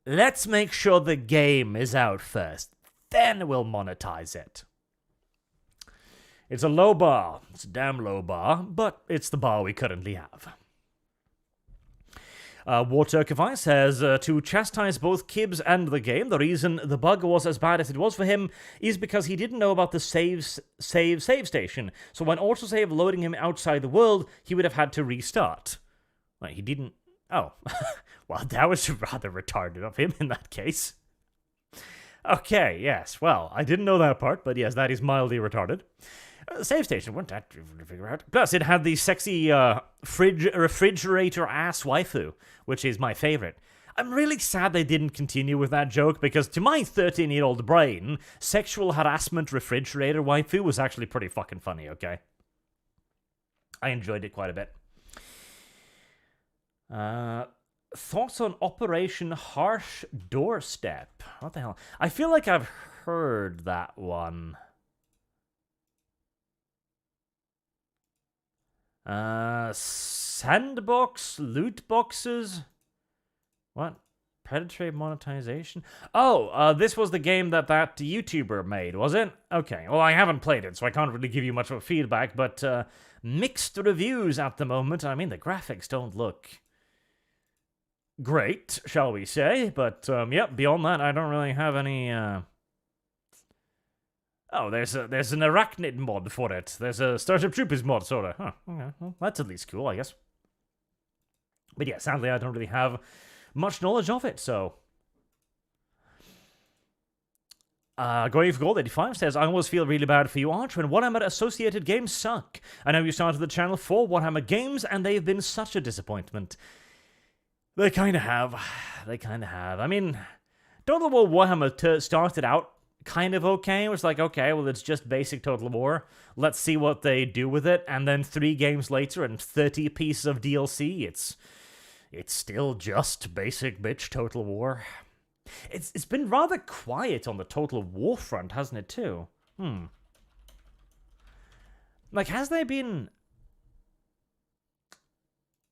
let's make sure the game is out first. Then we'll monetize it. It's a low bar. It's a damn low bar, but it's the bar we currently have. War Turkify says, to chastise both Kibbs and the game, the reason the bug was as bad as it was for him is because he didn't know about the save station. So when autosave loading him outside the world, he would have had to restart. Well, he didn't... Oh. Well, that was rather retarded of him in that case. Okay, yes. Well, I didn't know that part, but yes, that is mildly retarded. Save station, wasn't that to figure out? Plus, it had the sexy refrigerator-ass waifu, which is my favorite. I'm really sad they didn't continue with that joke, because to my 13-year-old brain, sexual harassment refrigerator waifu was actually pretty fucking funny, okay? I enjoyed it quite a bit. Thoughts on Operation Harsh Doorstep? What the hell? I feel like I've heard that one. Sandbox loot boxes? What? Predatory monetization? Oh, this was the game that YouTuber made, was it? Okay, well, I haven't played it, so I can't really give you much of a feedback, but mixed reviews at the moment. I mean, the graphics don't look great, shall we say, but, yep, beyond that, I don't really have any, Oh, there's an arachnid mod for it. There's a Starship Troopers mod, sorta. Huh, okay, well, that's at least cool, I guess. But yeah, sadly, I don't really have much knowledge of it, so... Going for Gold 85 says, I always feel really bad for you, Arch, when Warhammer associated games suck. I know you started the channel for Warhammer games, and they've been such a disappointment. They kinda have. They kinda have. I mean, Total War Warhammer started out kind of okay. It was like, okay, well, it's just basic Total War. Let's see what they do with it. And then 3 games later and 30 pieces of DLC, it's still just basic bitch Total War. It's been rather quiet on the Total War front, hasn't it, too? Like, has there been...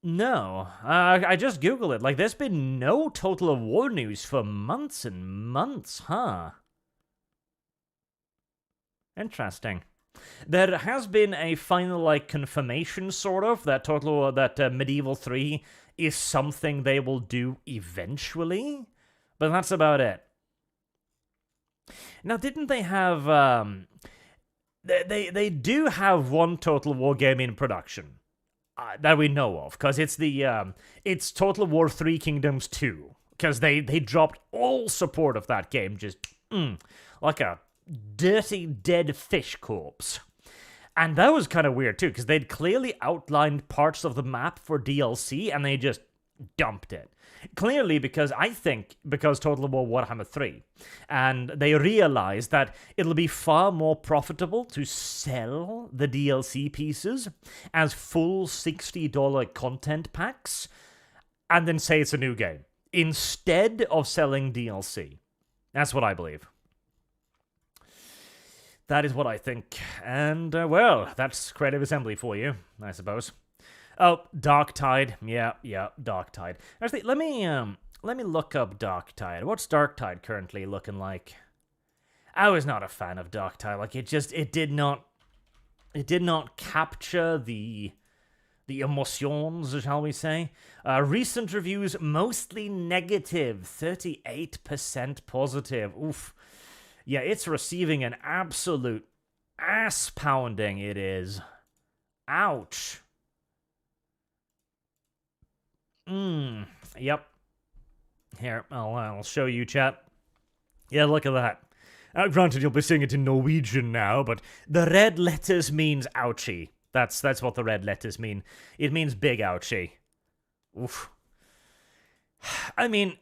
No. I just Googled it. Like, there's been no Total War news for months and months, huh? Interesting. There has been a final, like, confirmation, sort of, that Medieval 3 is something they will do eventually, but that's about it. Now, didn't they have, They do have one Total War game in production, that we know of, because it's it's Total War 3 Kingdoms 2, because they dropped all support of that game, just, like a dirty dead fish corpse. And that was kind of weird too, because they'd clearly outlined parts of the map for DLC and they just dumped it. Clearly because Total War Warhammer 3. And they realized that it'll be far more profitable to sell the DLC pieces as full $60 content packs and then say it's a new game, instead of selling DLC. That's what I believe. That is what I think. And, well, that's Creative Assembly for you, I suppose. Oh, Darktide. Yeah, Darktide. Actually, let me look up Darktide. What's Darktide currently looking like? I was not a fan of Darktide. Like, it did not capture the emotions, shall we say. Recent reviews, mostly negative. 38% positive. Oof. Yeah, it's receiving an absolute ass-pounding, it is. Ouch. Yep. Here, I'll show you, chat. Yeah, look at that. Granted, you'll be seeing it in Norwegian now, but the red letters means ouchie. That's what the red letters mean. It means big ouchie. Oof. I mean...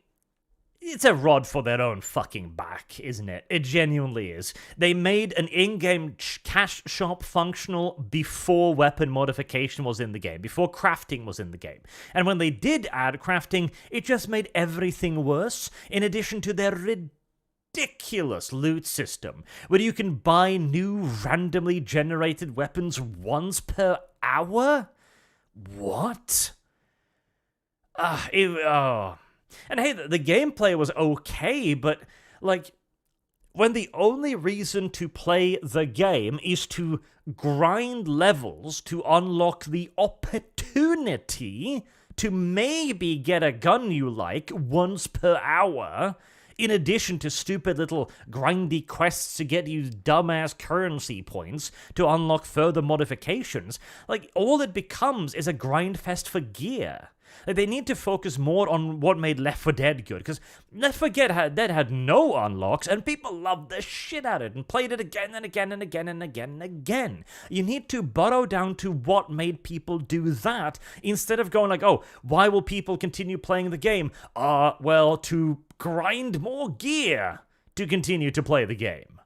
It's a rod for their own fucking back, isn't it? It genuinely is. They made an in-game cash shop functional before weapon modification was in the game, before crafting was in the game. And when they did add crafting, it just made everything worse, in addition to their ridiculous loot system, where you can buy new randomly generated weapons once per hour? What? And hey, the gameplay was okay, but, like, when the only reason to play the game is to grind levels to unlock the opportunity to maybe get a gun you like once per hour, in addition to stupid little grindy quests to get you dumbass currency points to unlock further modifications, like, all it becomes is a grind fest for gear. Like, they need to focus more on what made Left 4 Dead good, because Left 4 Dead had no unlocks, and people loved the shit out of it, and played it again and again and again and again and again. You need to burrow down to what made people do that, instead of going like, oh, why will people continue playing the game? Well, to grind more gear to continue to play the game.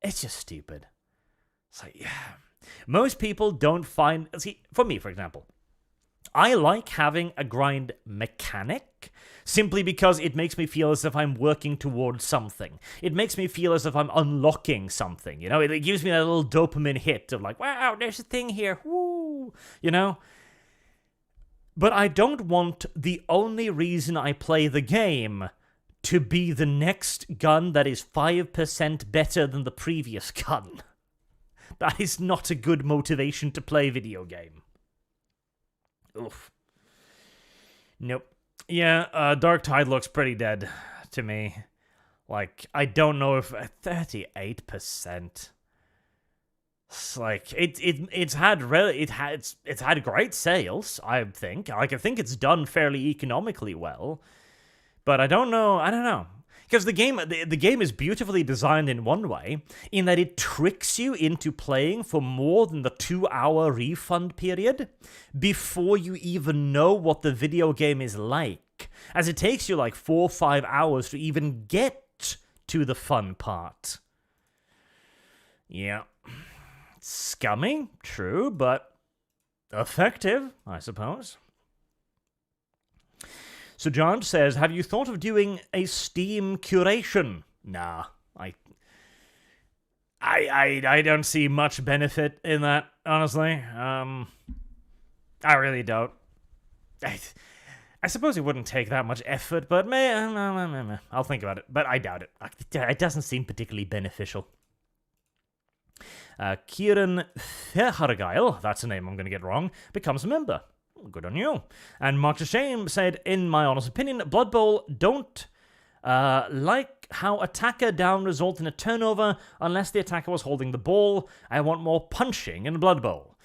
It's just stupid. It's like, yeah. Most people don't find... See, for me, for example, I like having a grind mechanic simply because it makes me feel as if I'm working towards something. It makes me feel as if I'm unlocking something, you know? It gives me that little dopamine hit of like, wow, there's a thing here, woo, you know? But I don't want the only reason I play the game to be the next gun that is 5% better than the previous gun. That is not a good motivation to play a video game. Oof. Nope. Yeah, Dark Tide looks pretty dead to me. Like, I don't know if 38%. It's like it's had great sales, I think. Like, I think it's done fairly economically well. But I don't know. Because the game is beautifully designed in one way, in that it tricks you into playing for more than the 2-hour refund period before you even know what the video game is like, as it takes you like 4 or 5 hours to even get to the fun part. Yeah. Scummy, true, but effective, I suppose. So John says, have you thought of doing a Steam curation? Nah, I don't see much benefit in that, honestly. I really don't. I suppose it wouldn't take that much effort, but I'll think about it. But I doubt it. It doesn't seem particularly beneficial. Kieran Fehargail, that's a name I'm going to get wrong, becomes a member. Good on you. And Mark Shame said, in my honest opinion, Blood Bowl don't like how attacker down result in a turnover unless the attacker was holding the ball. I want more punching in Blood Bowl.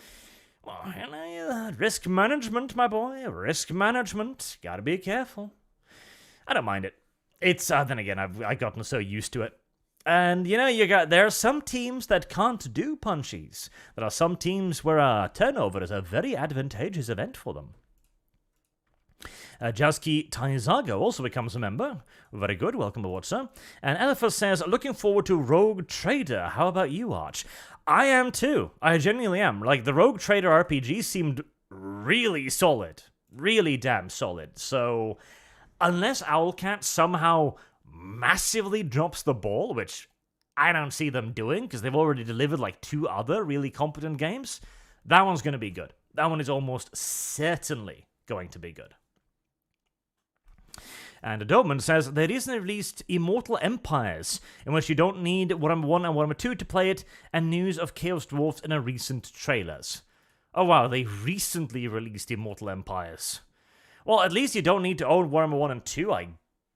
Well, you know, risk management, my boy. Risk management. Gotta be careful. I don't mind it. It's, then again, I've gotten so used to it. And, you know, there are some teams that can't do punchies. There are some teams where a turnover is a very advantageous event for them. Jazki Taizago also becomes a member. Very good, welcome aboard, sir. And Elephas says, looking forward to Rogue Trader. How about you, Arch? I am too. I genuinely am. Like, the Rogue Trader RPG seemed really solid. Really damn solid. So, unless Owlcat somehow massively drops the ball, which I don't see them doing because they've already delivered like 2 other really competent games, that one's going to be good. That one is almost certainly going to be good. And Adobeman says, they recently released Immortal Empires, in which you don't need Warhammer 1 and Warhammer 2 to play it, and news of Chaos Dwarfs in a recent trailers. Oh wow, they recently released Immortal Empires. Well, at least you don't need to own Warhammer 1 and 2, I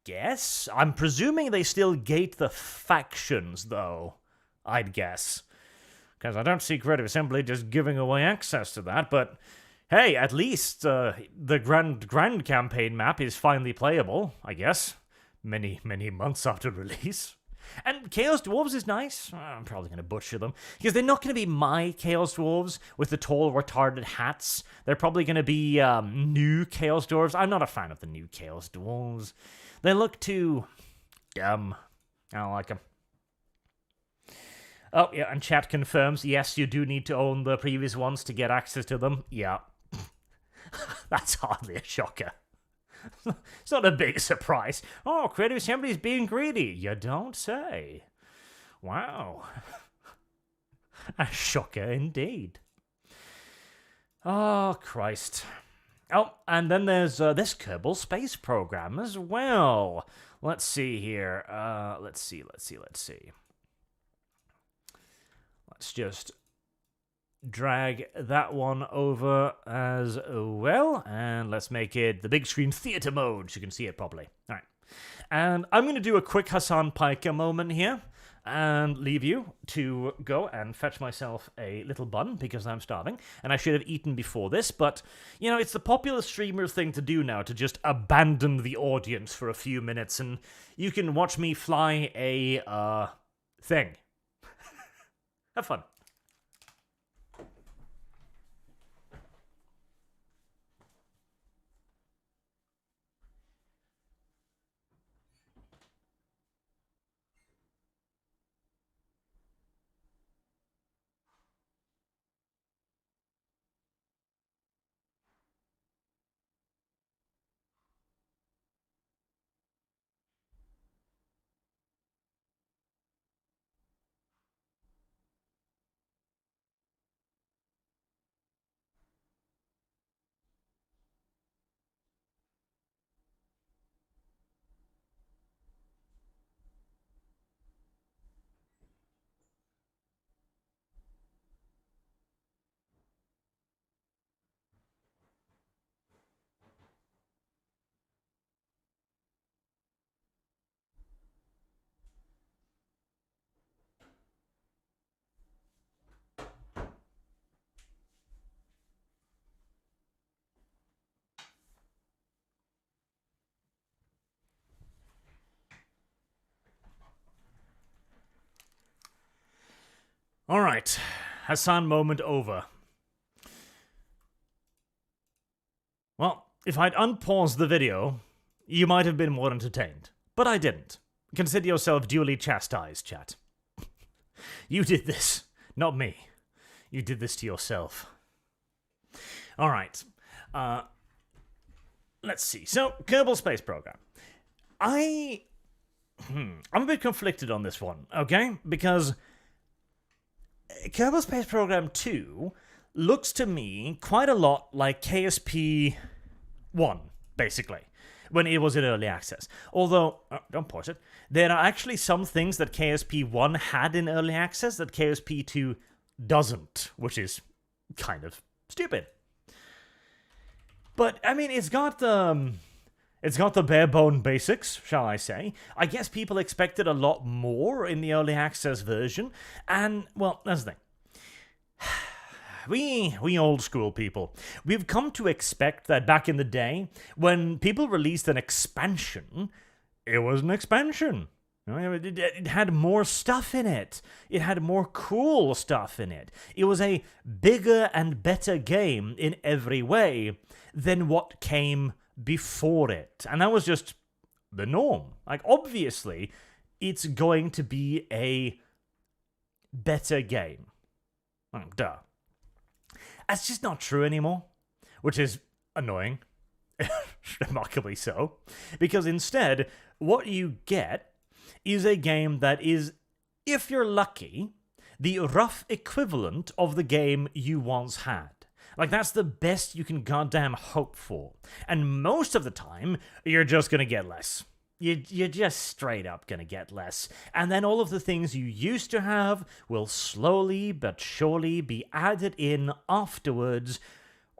guess? I'm presuming they still gate the factions, though, I'd guess. Because I don't see Creative Assembly just giving away access to that, but hey, at least the Grand Campaign map is finally playable, I guess. Many months after release. And Chaos Dwarves is nice. I'm probably going to butcher them. Because they're not going to be my Chaos Dwarves with the tall, retarded hats. They're probably going to be new Chaos Dwarves. I'm not a fan of the new Chaos Dwarves. They look too dumb. I don't like them. Oh, yeah, and chat confirms, yes, you do need to own the previous ones to get access to them. Yeah. That's hardly a shocker. It's not a big surprise. Oh, Creative Assembly is being greedy. You don't say. Wow. A shocker indeed. Oh, Christ. Oh, and then there's this Kerbal space program as well. Let's see here. Let's see. Let's just drag that one over as well, and let's make it the big screen theater mode so you can see it properly. All right. And I'm going to do a quick Hassan Piker moment here and leave you to go and fetch myself a little bun because I'm starving, and I should have eaten before this, but, you know, it's the popular streamer thing to do now, to just abandon the audience for a few minutes, and you can watch me fly a, thing. Have fun. All right, Hassan moment over. Well, if I'd unpaused the video, you might have been more entertained. But I didn't. Consider yourself duly chastised, chat. You did this, not me. You did this to yourself. All right. Let's see. So, Kerbal Space Program. I'm a bit conflicted on this one, okay? Because Kerbal Space Program 2 looks to me quite a lot like KSP 1, basically, when it was in early access. Although, don't pause it, there are actually some things that KSP 1 had in early access that KSP 2 doesn't, which is kind of stupid. But, I mean, it's got the bare bone basics, shall I say. I guess people expected a lot more in the early access version, and, well, that's the thing. We old school people, we've come to expect that back in the day, when people released an expansion, it was an expansion. It had more stuff in it. It had more cool stuff in it. It was a bigger and better game in every way than what came before it. And that was just the norm. Like, obviously, it's going to be a better game. Duh. That's just not true anymore, which is annoying. Remarkably so. Because instead, what you get is a game that is, if you're lucky, the rough equivalent of the game you once had. Like, that's the best you can goddamn hope for. And most of the time, you're just gonna get less. You're just straight up gonna get less. And then all of the things you used to have will slowly but surely be added in afterwards,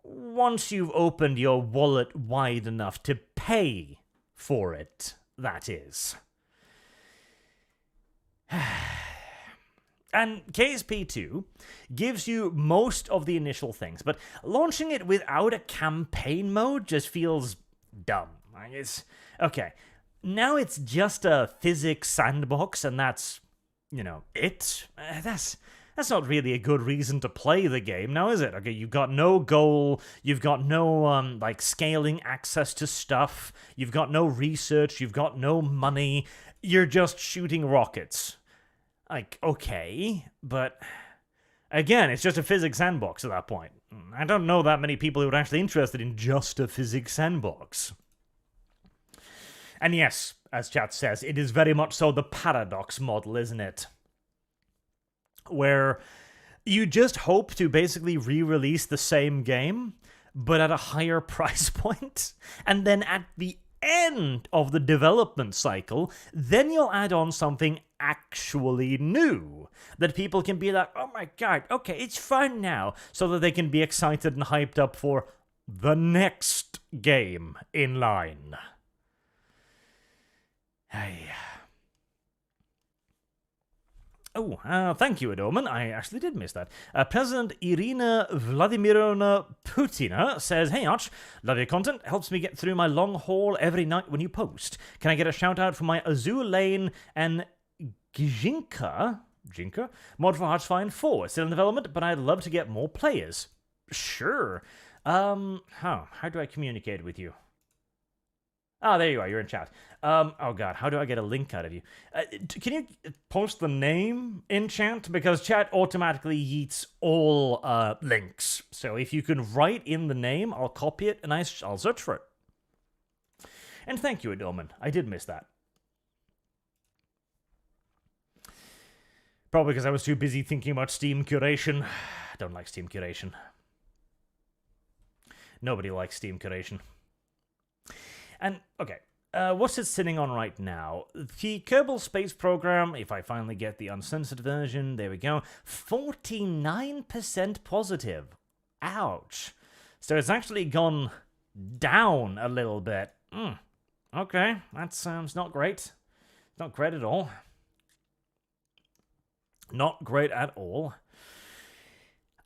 once you've opened your wallet wide enough to pay for it, that is. And KSP2 gives you most of the initial things, but launching it without a campaign mode just feels dumb. Like, it's okay. Now it's just a physics sandbox, and that's, you know, it. That's not really a good reason to play the game, now is it? Okay, you've got no goal, you've got no, like, scaling access to stuff, you've got no research, you've got no money, you're just shooting rockets. Like, okay, but again, it's just a physics sandbox at that point. I don't know that many people who are actually interested in just a physics sandbox. And yes, as chat says, it is very much so the paradox model, isn't it? Where you just hope to basically re-release the same game, but at a higher price point. And then at the end of the development cycle, then you'll add on something actually new that people can be like, oh my god, okay, it's fun now, so that they can be excited and hyped up for the next game in line. Hey. Oh, thank you, Adoman. I actually did miss that. President Irina Vladimirovna Putina says, hey, Arch, love your content. Helps me get through my long haul every night when you post. Can I get a shout-out for my Azul Lane and Gjinka mod for Hearthfire 4? It's still in development, but I'd love to get more players. Sure. How do I communicate with you? Oh, there you are. You're in chat. Oh god, how do I get a link out of you? Can you post the name in chat? Because chat automatically yeets all links. So if you can write in the name, I'll copy it and I'll search for it. And thank you, Adoman. I did miss that. Probably because I was too busy thinking about Steam curation. I don't like Steam curation. Nobody likes Steam curation. And, okay, what's it sitting on right now? The Kerbal Space Program, if I finally get the uncensored version, there we go, 49% positive. Ouch. So it's actually gone down a little bit. Okay, that sounds not great. Not great at all. Not great at all.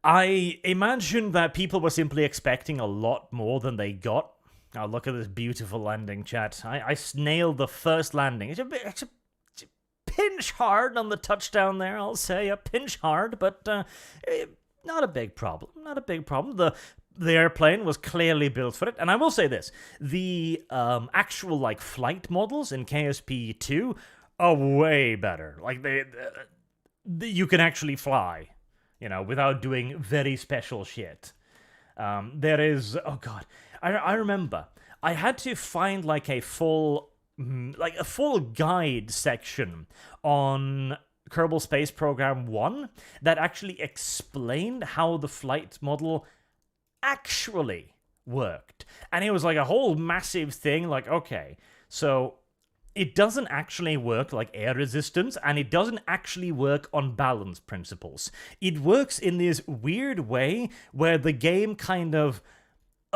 I imagine that people were simply expecting a lot more than they got. Oh, look at this beautiful landing, chat. I nailed the first landing. It's a pinch hard on the touchdown there, I'll say. A pinch hard, but not a big problem. Not a big problem. The airplane was clearly built for it. And I will say this. The actual, like, flight models in KSP2 are way better. Like, you can actually fly, you know, without doing very special shit. There is... Oh, God. I remember I had to find like a full guide section on Kerbal Space Program 1 that actually explained how the flight model actually worked. And it was like a whole massive thing, like, okay, so it doesn't actually work like air resistance, and it doesn't actually work on balance principles. It works in this weird way where the game kind of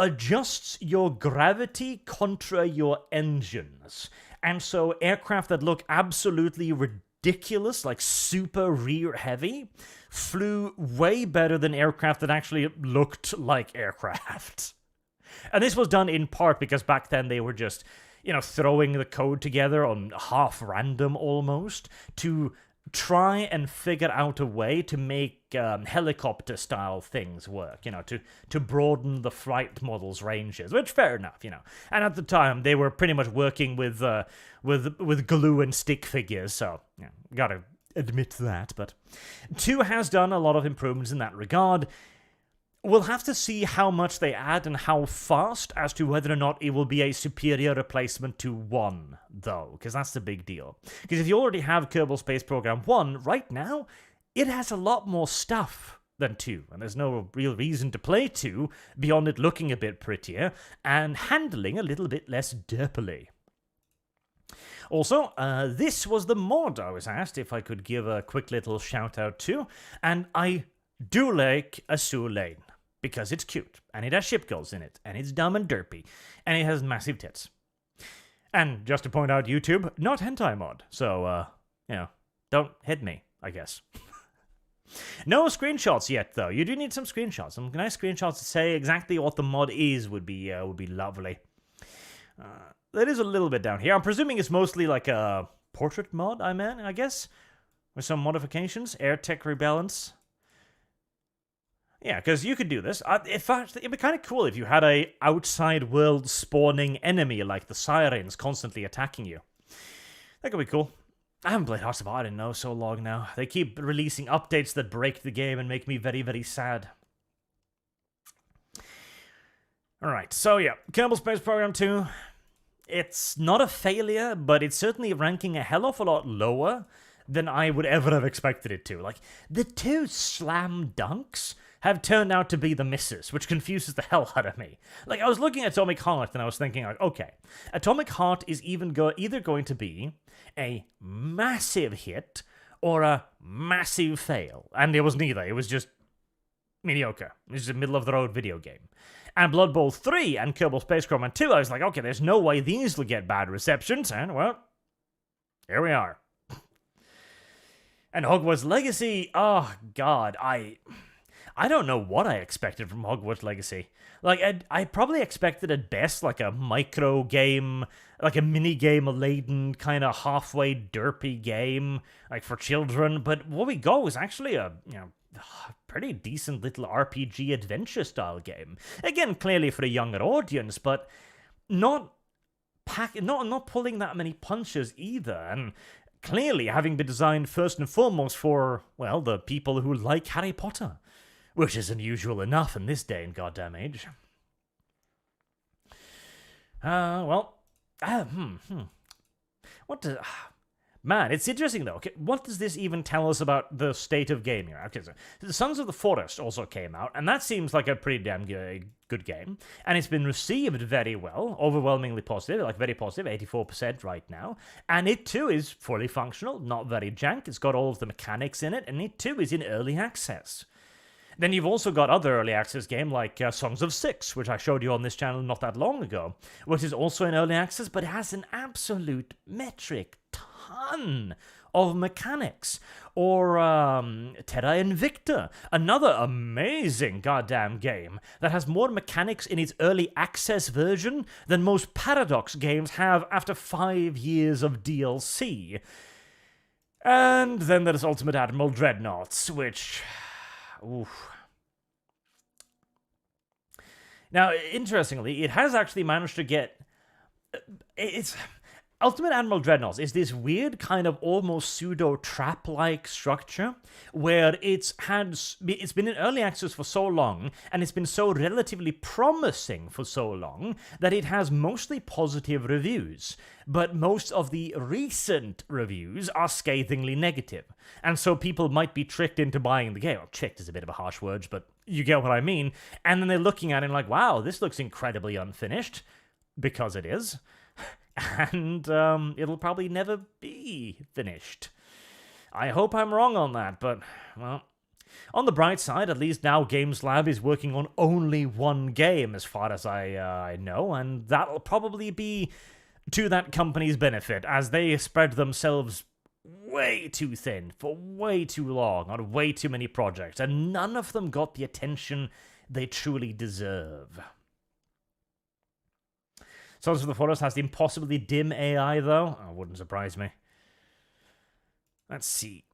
adjusts your gravity contra your engines. And so aircraft that look absolutely ridiculous, like super rear heavy, flew way better than aircraft that actually looked like aircraft. And this was done in part because back then they were just, you know, throwing the code together on half random almost to try and figure out a way to make helicopter-style things work, you know, to broaden the flight model's ranges, which, fair enough, you know. And at the time, they were pretty much working with glue and stick figures, so, yeah, gotta admit that, but 2 has done a lot of improvements in that regard. We'll have to see how much they add and how fast as to whether or not it will be a superior replacement to 1, though, because that's the big deal. Because if you already have Kerbal Space Program 1, right now, it has a lot more stuff than 2, and there's no real reason to play 2 beyond it looking a bit prettier and handling a little bit less derpily. Also, this was the mod I was asked if I could give a quick little shout out to, and I do like Azul Lane, because it's cute, and it has ship goals in it, and it's dumb and derpy, and it has massive tits. And just to point out, YouTube, not hentai mod, so, you know, don't hit me, I guess. No screenshots yet, though. You do need some screenshots. Some nice screenshots to say exactly what the mod is would be lovely. That is a little bit down here. I'm presuming it's mostly like a portrait mod, I guess, with some modifications. Air tech rebalance. Yeah, because you could do this. In fact, it'd be kind of cool if you had a outside world spawning enemy like the sirens constantly attacking you. That could be cool. I haven't played Hearts of Iron in so long now. They keep releasing updates that break the game and make me very, very sad. Alright, so yeah, Kerbal Space Program 2. It's not a failure, but it's certainly ranking a hell of a lot lower than I would ever have expected it to. Like, the 2 slam dunks have turned out to be the misses, which confuses the hell out of me. Like, I was looking at Atomic Heart and I was thinking, like, okay, Atomic Heart is either going to be a massive hit or a massive fail. And it was neither. It was just mediocre. It was just a middle-of-the-road video game. And Blood Bowl 3 and Kerbal Space Command 2, I was like, okay, there's no way these will get bad receptions, and, well, here we are. And Hogwarts Legacy, oh god, I don't know what I expected from Hogwarts Legacy. Like, I probably expected at best like a micro game, like a mini game laden kind of halfway derpy game, like for children. But what we got was actually a pretty decent little RPG adventure style game. Again, clearly for a younger audience, but not pulling that many punches either, and clearly having been designed first and foremost for, well, the people who like Harry Potter, which is unusual enough in this day and goddamn age. What does... Man, it's interesting though. Okay, what does this even tell us about the state of gaming? Okay, so the Sons of the Forest also came out, and that seems like a pretty damn good game. And it's been received very well, overwhelmingly positive, like very positive, 84% right now. And it too is fully functional, not very jank. It's got all of the mechanics in it, and it too is in early access. Then you've also got other early access game like Songs of Six, which I showed you on this channel not that long ago, which is also in early access, but it has an absolute metric ton of mechanics. Or Terra Invicta, another amazing goddamn game that has more mechanics in its early access version than most Paradox games have after 5 years of DLC. And then there's Ultimate Admiral Dreadnoughts, which... Oof. Now, interestingly, it has actually managed to get... It's... Ultimate Admiral Dreadnoughts is this weird kind of almost pseudo-trap-like structure where it's been in early access for so long, and it's been so relatively promising for so long, that it has mostly positive reviews. But most of the recent reviews are scathingly negative. And so people might be tricked into buying the game. Well, tricked is a bit of a harsh word, but you get what I mean. And then they're looking at it like, wow, this looks incredibly unfinished. Because it is. And it'll probably never be finished. I hope I'm wrong on that, but, well... On the bright side, at least now Games Lab is working on only one game, as far as I know, and that'll probably be to that company's benefit, as they spread themselves way too thin for way too long on way too many projects, and none of them got the attention they truly deserve. Sons of the Forest has the impossibly dim AI, though. Oh, wouldn't surprise me. Let's see.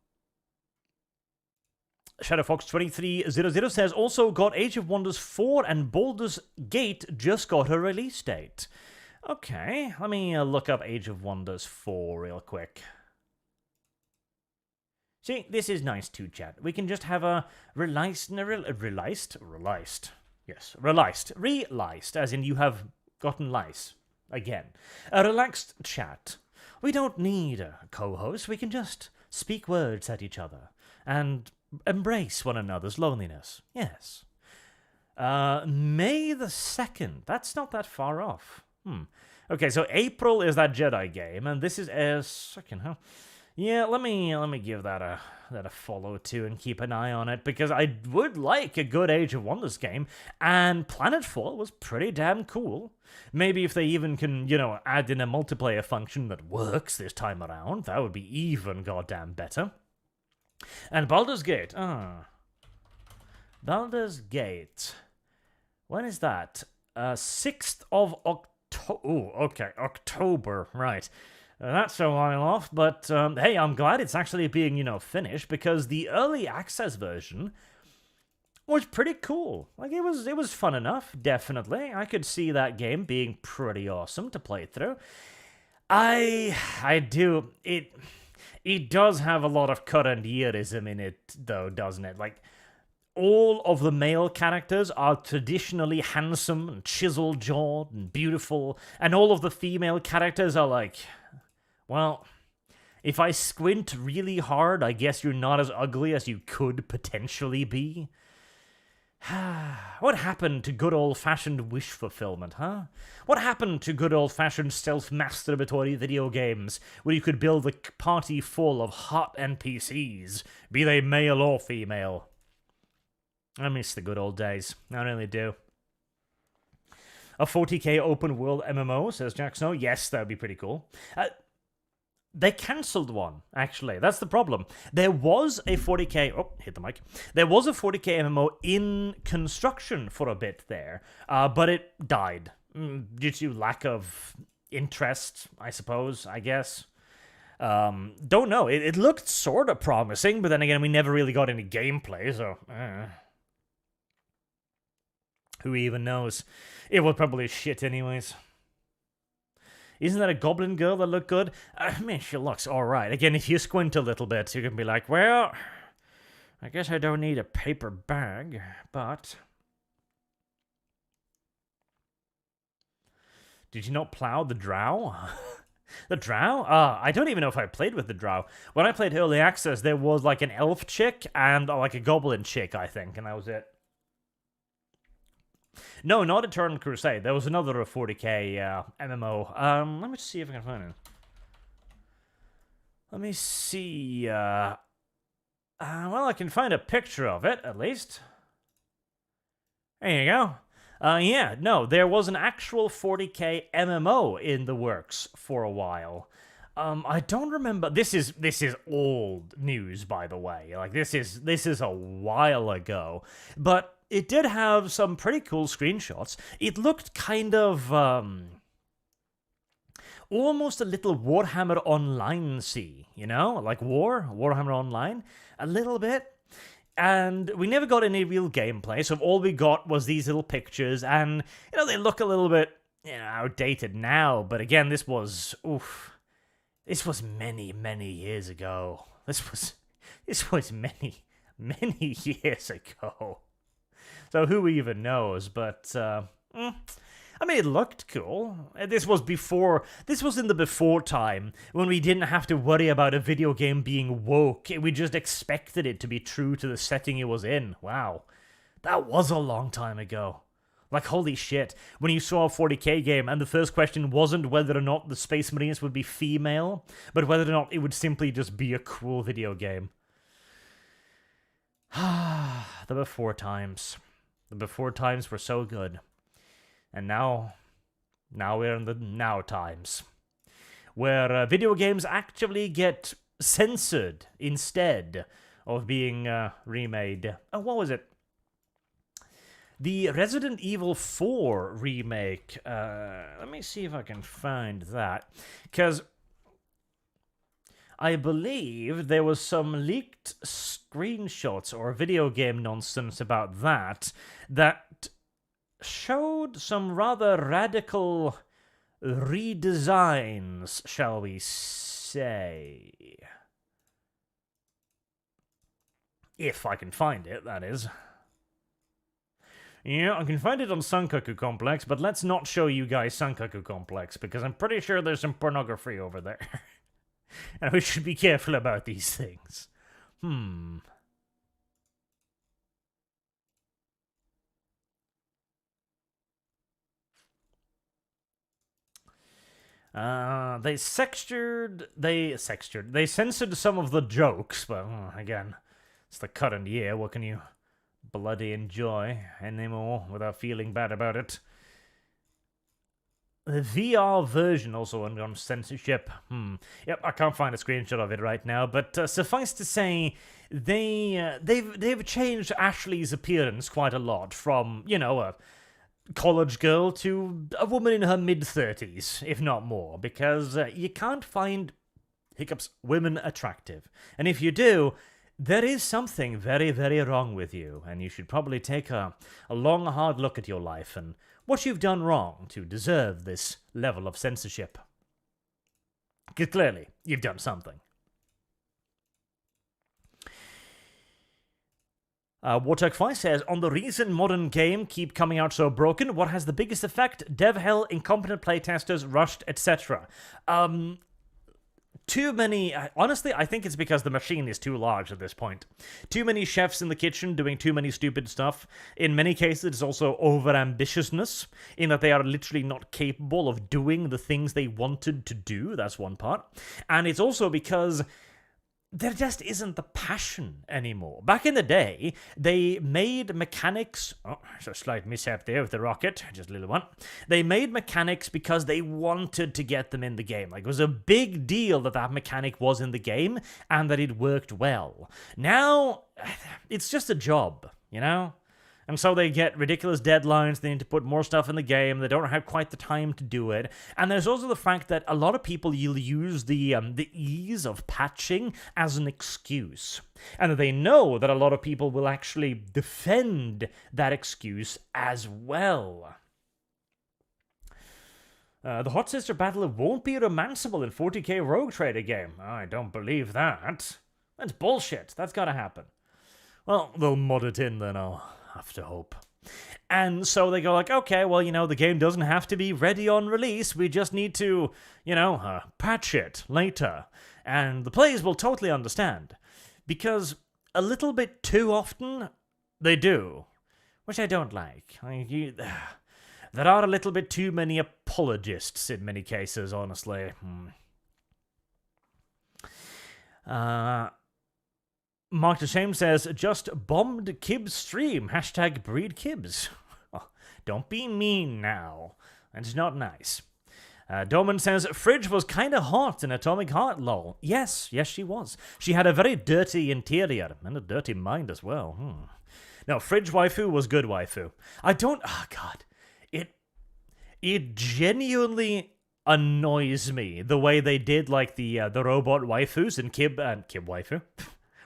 ShadowFox2300 says, also got Age of Wonders 4 and Baldur's Gate just got a release date. Okay, let me look up Age of Wonders 4 real quick. See, this is nice too, chat. We can just have a reliced, as in you have gotten lice. Again. A relaxed chat. We don't need a co-host, we can just speak words at each other. And embrace one another's loneliness. Yes. May the 2nd. That's not that far off. Okay, so April is that Jedi game, and this is a 2nd, huh? Yeah, let me give that a follow too and keep an eye on it, because I would like a good Age of Wonders game, and Planetfall was pretty damn cool. Maybe if they even can, add in a multiplayer function that works this time around, that would be even goddamn better. And Baldur's Gate, Baldur's Gate. When is that? 6th of October. Oh, okay, October, right. That's a while off, but hey, I'm glad it's actually being, finished, because the early access version was pretty cool. Like, it was fun enough, definitely. I could see that game being pretty awesome to play through. I do. It does have a lot of current yearism in it, though, doesn't it? Like, all of the male characters are traditionally handsome and chisel-jawed and beautiful, and all of the female characters are like... Well, if I squint really hard, I guess you're not as ugly as you could potentially be. What happened to good old-fashioned wish fulfillment, huh? What happened to good old-fashioned self-masturbatory video games, where you could build a party full of hot NPCs, be they male or female? I miss the good old days. I really do. A 40k open-world MMO, says Jack Snow. Yes, that would be pretty cool. They cancelled one, actually. That's the problem. There was a 40k... Oh, hit the mic. There was a 40k MMO in construction for a bit there, but it died due to lack of interest, I suppose, I guess. Don't know. It looked sort of promising, but then again, we never really got any gameplay, so... Who even knows? It was probably shit anyways. Isn't that a goblin girl that looked good? I mean, she looks alright. Again, if you squint a little bit, you can be like, well, I guess I don't need a paper bag, but... Did you not plow the drow? The drow? I don't even know if I played with the drow. When I played Early Access, there was like an elf chick and like a goblin chick, I think, and that was it. No, not Eternal Crusade. There was another 40k MMO. Let me see if I can find it. Let me see. Well, I can find a picture of it, at least. There you go. Yeah, no, there was an actual 40k MMO in the works for a while. I don't remember. This is old news, by the way. Like this is a while ago, but it did have some pretty cool screenshots. It looked kind of almost a little Warhammer Online-y, you know, like Warhammer Online, a little bit. And we never got any real gameplay, so all we got was these little pictures, and you know they look a little bit outdated now. But again, this was many years ago. This was many years ago. So who even knows? But I mean, it looked cool. This was in the before time when we didn't have to worry about a video game being woke. We just expected it to be true to the setting it was in. Wow, that was a long time ago. Like, holy shit, when you saw a 40k game and the first question wasn't whether or not the Space Marines would be female, but whether or not it would simply just be a cool video game. The before times. The before times were so good. And now we're in the now times. Where video games actually get censored instead of being remade. Oh, what was it? The Resident Evil 4 remake. Let me see if I can find that. Because I believe there was some leaked screenshots or video game nonsense about that showed some rather radical redesigns, shall we say. If I can find it, that is. Yeah, I can find it on Sankaku Complex, but let's not show you guys Sankaku Complex, because I'm pretty sure there's some pornography over there. And we should be careful about these things. They censored some of the jokes, but again, it's the current year. What can you bloody enjoy anymore without feeling bad about it? The VR version also undergone censorship. Yep, I can't find a screenshot of it right now, but suffice to say, they've changed Ashley's appearance quite a lot from, you know, a college girl to a woman in her mid-30s, if not more, because you can't find women attractive. And if you do, there is something very, very wrong with you, and you should probably take a long, hard look at your life and what you've done wrong to deserve this level of censorship. Because clearly, you've done something. Wartuck5 says, on the reason modern game keep coming out so broken, what has the biggest effect? Dev hell, incompetent playtesters, rushed, etc. too many... Honestly, I think it's because the machine is too large at this point. Too many chefs in the kitchen doing too many stupid stuff. In many cases, it's also over-ambitiousness, in that they are literally not capable of doing the things they wanted to do. That's one part. And it's also because there just isn't the passion anymore. Back in the day, they made mechanics... Oh, there's a slight mishap there with the rocket, just a little one. They made mechanics because they wanted to get them in the game. Like, it was a big deal that that mechanic was in the game, and that it worked well. Now, it's just a job, you know? And so they get ridiculous deadlines, they need to put more stuff in the game, they don't have quite the time to do it. And there's also the fact that a lot of people will use the ease of patching as an excuse. And that they know that a lot of people will actually defend that excuse as well. The Hot Sister Battle won't be romanceable in 40k Rogue Trader game. I don't believe that. That's bullshit. That's gotta happen. Well, they'll mod it in then, I'll have to hope. And so they go like, okay, well, you know, the game doesn't have to be ready on release. We just need to, you know, patch it later. And the players will totally understand. Because a little bit too often, they do. Which I don't like. There are a little bit too many apologists in many cases, honestly. Mark the Shame says, just bombed Kib's stream. Hashtag breed Kibs. Oh, don't be mean now. That's not nice. Doman says, Fridge was kinda hot in Atomic Heart, lol. Yes, she was. She had a very dirty interior, and a dirty mind as well. No, Fridge waifu was good waifu. Oh god. It genuinely annoys me the way they did, like, the robot waifus in Kib waifu.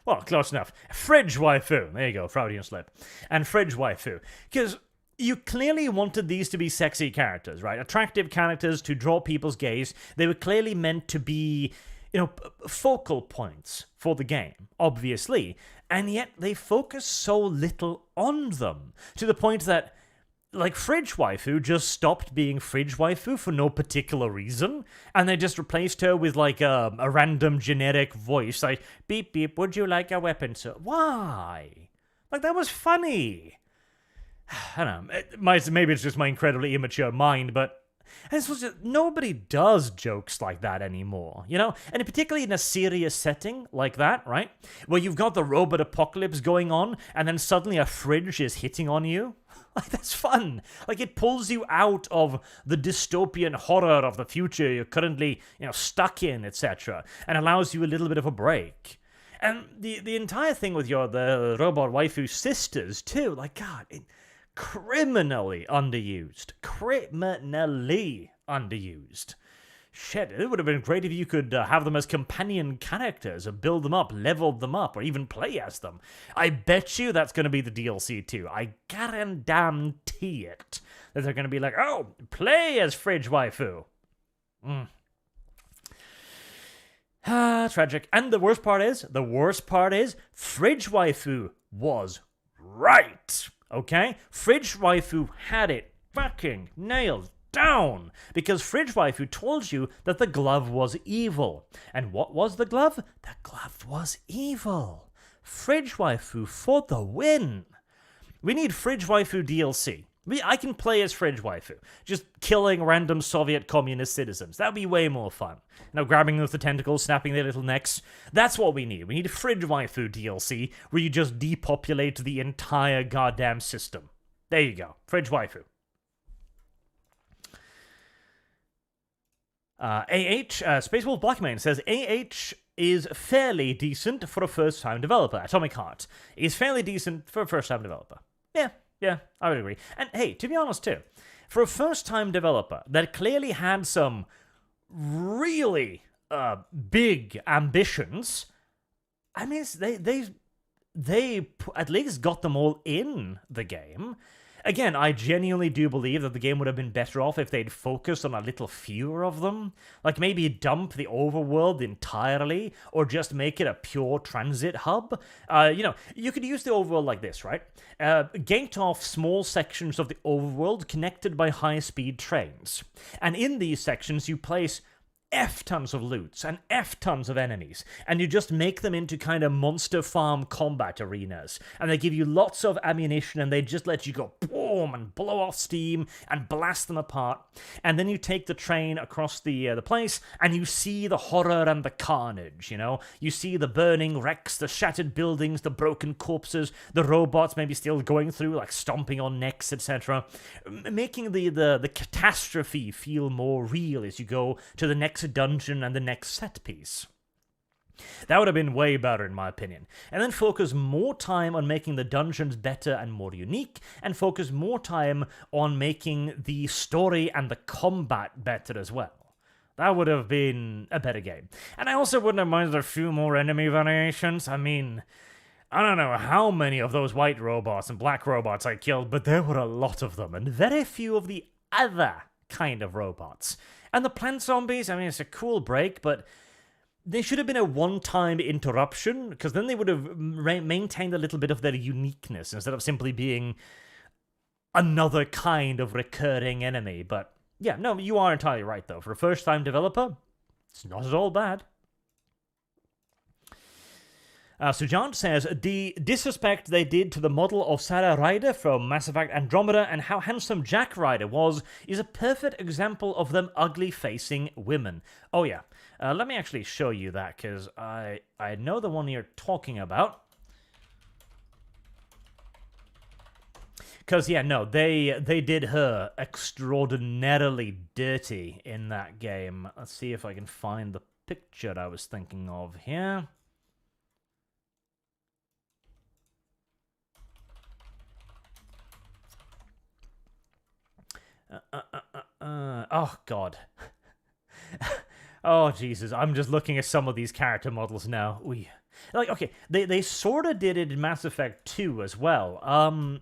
Well, close enough. Fridge waifu. There you go, Freudian slip. And Fridge waifu. Because you clearly wanted these to be sexy characters, right? Attractive characters to draw people's gaze. They were clearly meant to be, you know, focal points for the game, obviously. And yet they focus so little on them. To the point that, like, Fridge waifu just stopped being Fridge waifu for no particular reason, and they just replaced her with, like, a random generic voice, like, beep beep, would you like a weapon, sir? Why? Like, that was funny. I don't know, maybe it's just my incredibly immature mind, but nobody does jokes like that anymore, you know? And particularly in a serious setting like that, right? Where you've got the robot apocalypse going on, and then suddenly a fridge is hitting on you. Like, that's fun. Like, it pulls you out of the dystopian horror of the future you're currently, you know, stuck in, etc., and allows you a little bit of a break. And the entire thing with the robot waifu sisters, too, like, God, criminally underused. Criminally underused. Shit, it would have been great if you could have them as companion characters, or build them up, leveled them up, or even play as them. I bet you that's going to be the DLC too. I guarantee it. That they're going to be like, oh, play as Fridge waifu. Tragic. And the worst part is, Fridge waifu was right. Okay? Fridge waifu had it fucking nailed down, because Fridge waifu told you that the glove was evil. And what was the glove? The glove was evil. Fridge waifu for the win. We need Fridge waifu DLC. I can play as Fridge waifu, just killing random Soviet communist citizens. That'd be way more fun. You know, grabbing them with the tentacles, snapping their little necks. That's what we need. We need a Fridge waifu DLC where you just depopulate the entire goddamn system. There you go. Fridge waifu. Space Wolf Blackmane says, AH is fairly decent for a first-time developer. Atomic Heart is fairly decent for a first-time developer. Yeah, I would agree. And hey, to be honest too, for a first-time developer that clearly had some really big ambitions, I mean, they at least got them all in the game. Again, I genuinely do believe that the game would have been better off if they'd focused on a little fewer of them. Like, maybe dump the overworld entirely, or just make it a pure transit hub. You know, you could use the overworld like this, right? Gate off small sections of the overworld connected by high-speed trains. And in these sections, you place F tons of loots and F tons of enemies, and you just make them into kind of monster farm combat arenas, and they give you lots of ammunition, and they just let you go boom and blow off steam and blast them apart, and then you take the train across the place, and you see the horror and the carnage, you know? You see the burning wrecks, the shattered buildings, the broken corpses, the robots maybe still going through, like stomping on necks, etc., making the catastrophe feel more real as you go to the next dungeon and the next set piece. That would have been way better in my opinion. And then focus more time on making the dungeons better and more unique, and focus more time on making the story and the combat better as well. That would have been a better game. And I also wouldn't have minded a few more enemy variations. I mean, I don't know how many of those white robots and black robots I killed, but there were a lot of them, and very few of the other kind of robots. And the plant zombies, I mean, it's a cool break, but they should have been a one-time interruption, because then they would have maintained a little bit of their uniqueness instead of simply being another kind of recurring enemy. But yeah, no, you are entirely right, though. For a first-time developer, it's not at all bad. Sujan says, the disrespect they did to the model of Sarah Ryder from Mass Effect Andromeda and how handsome Jack Ryder was is a perfect example of them ugly-facing women. Oh yeah, let me actually show you that, because I know the one you're talking about. Because, yeah, no, they did her extraordinarily dirty in that game. Let's see if I can find the picture I was thinking of here. Oh, God. Oh, Jesus. I'm just looking at some of these character models now. Like, okay, they sort of did it in Mass Effect 2 as well.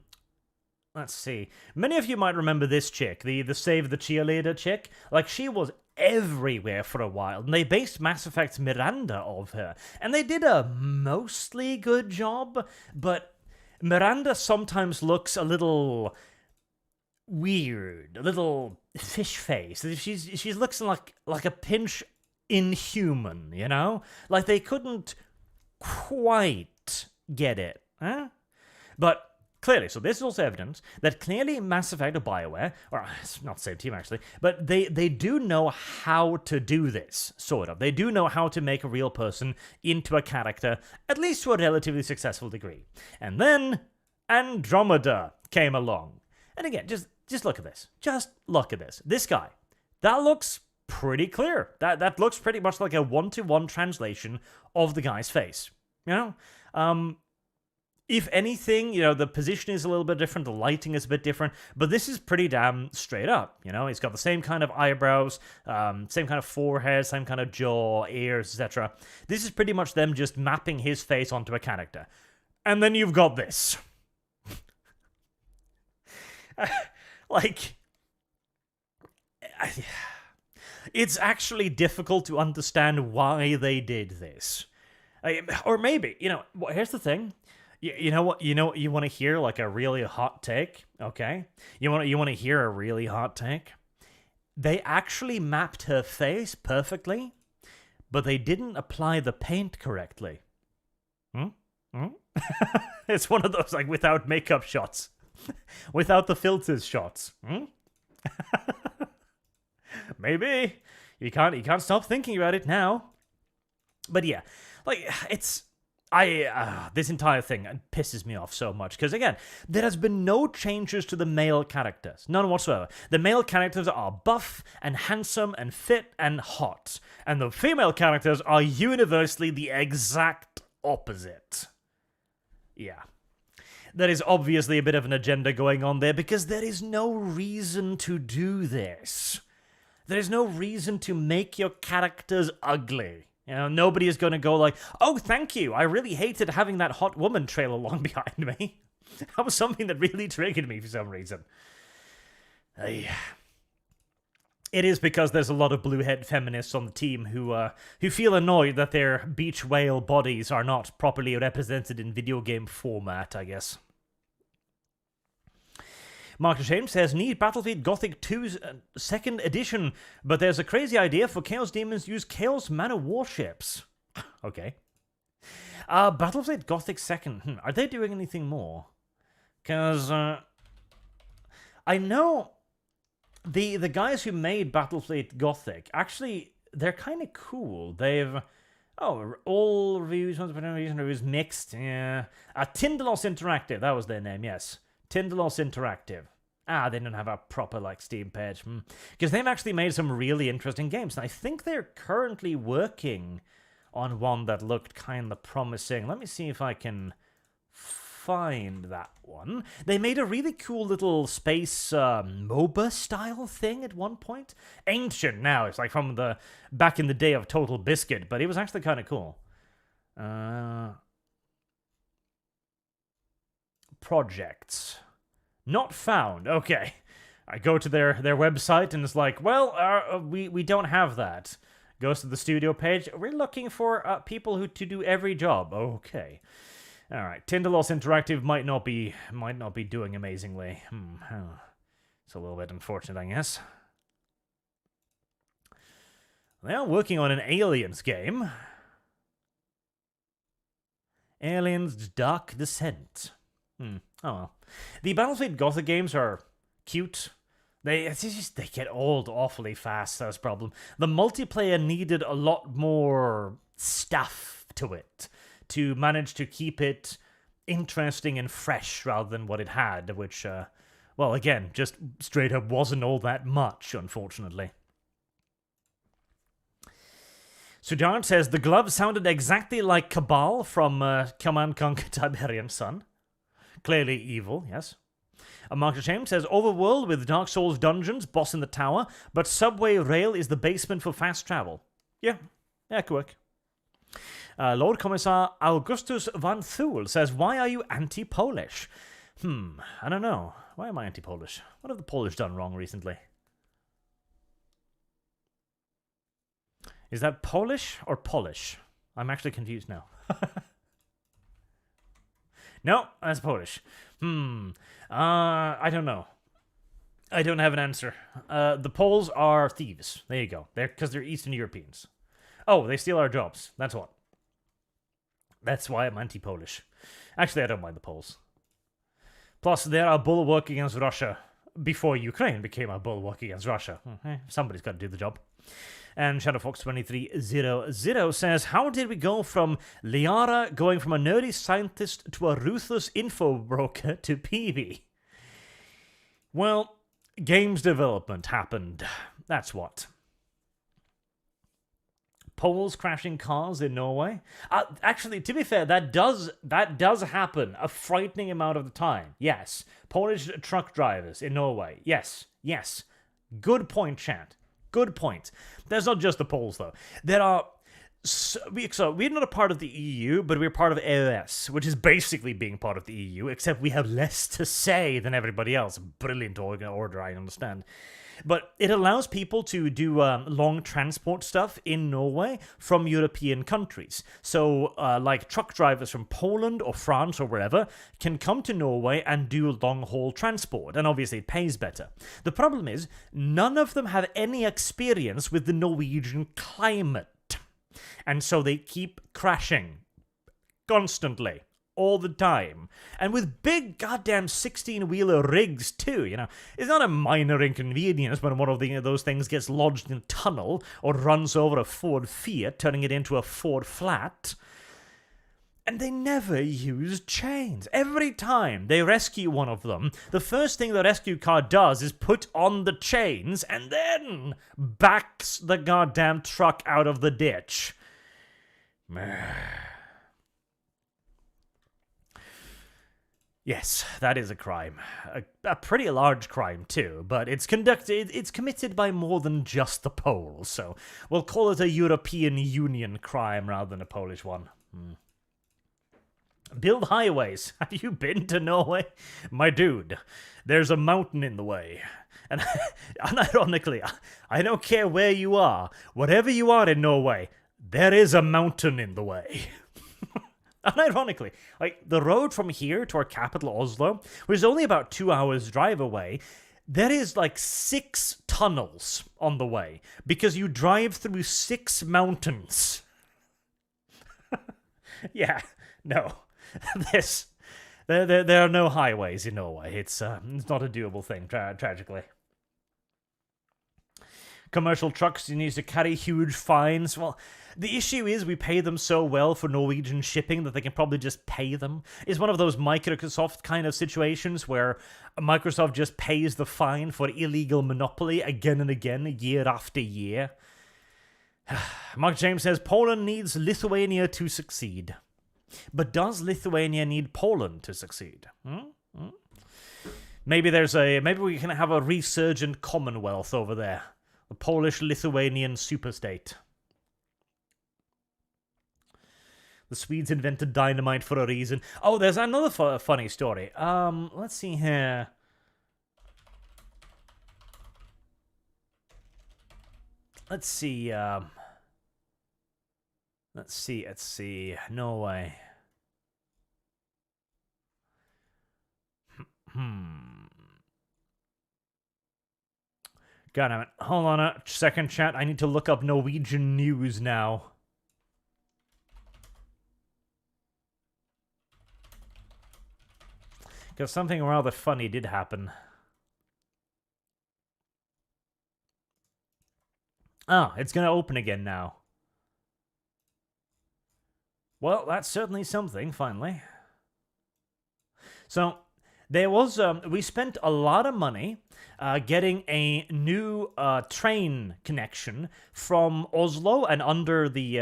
Let's see. Many of you might remember this chick, the Save the Cheerleader chick. Like, she was everywhere for a while, and they based Mass Effect's Miranda off her. And they did a mostly good job, but Miranda sometimes looks a little weird, a little fish face. She looks like a pinch inhuman, you know? Like they couldn't quite get it, huh? But clearly, so this is also evidence that clearly Mass Effect or BioWare, or it's not the same team actually, but they do know how to do this, sort of. They do know how to make a real person into a character, at least to a relatively successful degree. And then Andromeda came along. And again, just look at this. Just look at this. This guy. That looks pretty clear. That looks pretty much like a one-to-one translation of the guy's face. You know? If anything, you know, the position is a little bit different, the lighting is a bit different, but this is pretty damn straight up, you know? He's got the same kind of eyebrows, same kind of forehead, same kind of jaw, ears, etc. This is pretty much them just mapping his face onto a character. And then you've got this. Like, it's actually difficult to understand why they did this. Or maybe, you know, here's the thing. You know what you want to hear, like a really hot take, okay? You want to hear a really hot take? They actually mapped her face perfectly, but they didn't apply the paint correctly. It's one of those, like, without makeup shots. Without the filters shots. Maybe. You can't stop thinking about it now. But yeah, like, it's... this entire thing pisses me off so much, because again, there has been no changes to the male characters. None whatsoever. The male characters are buff and handsome and fit and hot. And the female characters are universally the exact opposite. Yeah. There is obviously a bit of an agenda going on there, because there is no reason to do this. There is no reason to make your characters ugly. You know, nobody is going to go like, oh, thank you, I really hated having that hot woman trail along behind me. That was something that really triggered me for some reason. It is because there's a lot of blue-head feminists on the team who feel annoyed that their beach whale bodies are not properly represented in video game format, I guess. Mark James says, need Battlefield Gothic 2's second edition, but there's a crazy idea for Chaos Demons use Chaos Mana warships. Okay. Battlefield Gothic 2nd. Are they doing anything more? Because I know the guys who made Battlefield Gothic, actually, they're kind of cool. They've... Oh, all reviews, reviews mixed. Yeah. Tindalos Interactive, that was their name, yes. Tindalos Interactive. They don't have a proper, like, Steam page. Because they've actually made some really interesting games. And I think they're currently working on one that looked kind of promising. Let me see if I can find that one. They made a really cool little space MOBA-style thing at one point. Ancient now. It's like from the back in the day of Total Biscuit, but it was actually kind of cool. Projects. Not found. Okay. I go to their website and it's like, well, we don't have that. Goes to the studio page. We're looking for people to do every job. Okay. All right. Tindalos Interactive might not be doing amazingly. It's a little bit unfortunate, I guess. They are working on an Aliens game. Aliens Dark Descent. Oh well. The Battlefield Gothic games are cute. They get old awfully fast, that's the problem. The multiplayer needed a lot more stuff to it to manage to keep it interesting and fresh rather than what it had, which, well, again, just straight up wasn't all that much, unfortunately. Sujard says, the glove sounded exactly like Kerbal from Command Conquer Tiberian Sun. Clearly evil, yes. Mark James says, overworld with Dark Souls dungeons, boss in the tower, but subway rail is the basement for fast travel. Yeah, could work. Lord Commissar Augustus van Thul says, why are you anti-Polish? I don't know. Why am I anti-Polish? What have the Polish done wrong recently? Is that Polish or Polish? I'm actually confused now. No, that's Polish. I don't know. I don't have an answer. The Poles are thieves. There you go. Because they're Eastern Europeans. Oh, they steal our jobs. That's what. That's why I'm anti-Polish. Actually, I don't mind the Poles. Plus, they're a bulwark against Russia before Ukraine became a bulwark against Russia. Somebody's got to do the job. And ShadowFox2300 says, how did we go from Liara going from a nerdy scientist to a ruthless info broker to PB? Well, games development happened. That's what. Poles crashing cars in Norway. Actually, to be fair, that does happen a frightening amount of the time. Yes. Polish truck drivers in Norway. Yes. Good point, chat. Good point. There's not just the Poles, though. There are... So we're not a part of the EU, but we're part of EOS, which is basically being part of the EU, except we have less to say than everybody else. Brilliant order, I understand. But it allows people to do long transport stuff in Norway from European countries. So, like truck drivers from Poland or France or wherever can come to Norway and do long-haul transport. And obviously it pays better. The problem is, none of them have any experience with the Norwegian climate. And so they keep crashing. Constantly. All the time. And with big goddamn 16-wheeler rigs too, you know. It's not a minor inconvenience when one of those things gets lodged in a tunnel or runs over a Ford Fiat, turning it into a Ford Flat. And they never use chains. Every time they rescue one of them, the first thing the rescue car does is put on the chains and then backs the goddamn truck out of the ditch. Yes, that is a crime. A pretty large crime, too, but it's committed by more than just the Poles, so we'll call it a European Union crime rather than a Polish one. Build highways. Have you been to Norway? My dude, there's a mountain in the way. And unironically, I don't care where you are, whatever you are in Norway, there is a mountain in the way. Unironically, like, the road from here to our capital, Oslo, which is only about 2 hours drive away, there is like 6 tunnels on the way, because you drive through 6 mountains. Yeah, no. There are no highways in Norway. It's not a doable thing, tragically. Commercial trucks need to carry huge fines. Well, the issue is we pay them so well for Norwegian shipping that they can probably just pay them. It's one of those Microsoft kind of situations where Microsoft just pays the fine for illegal monopoly again and again, year after year. Mark James says, Poland needs Lithuania to succeed. But does Lithuania need Poland to succeed? Maybe we can have a resurgent Commonwealth over there. The Polish-Lithuanian superstate. The Swedes invented dynamite for a reason. Oh, there's another funny story. Let's see here. Let's see. Let's see. No way. God damn it. Hold on a second, chat. I need to look up Norwegian news now. Because something rather funny did happen. Oh, it's going to open again now. Well, that's certainly something, finally. So, there was, we spent a lot of money getting a new train connection from Oslo and under the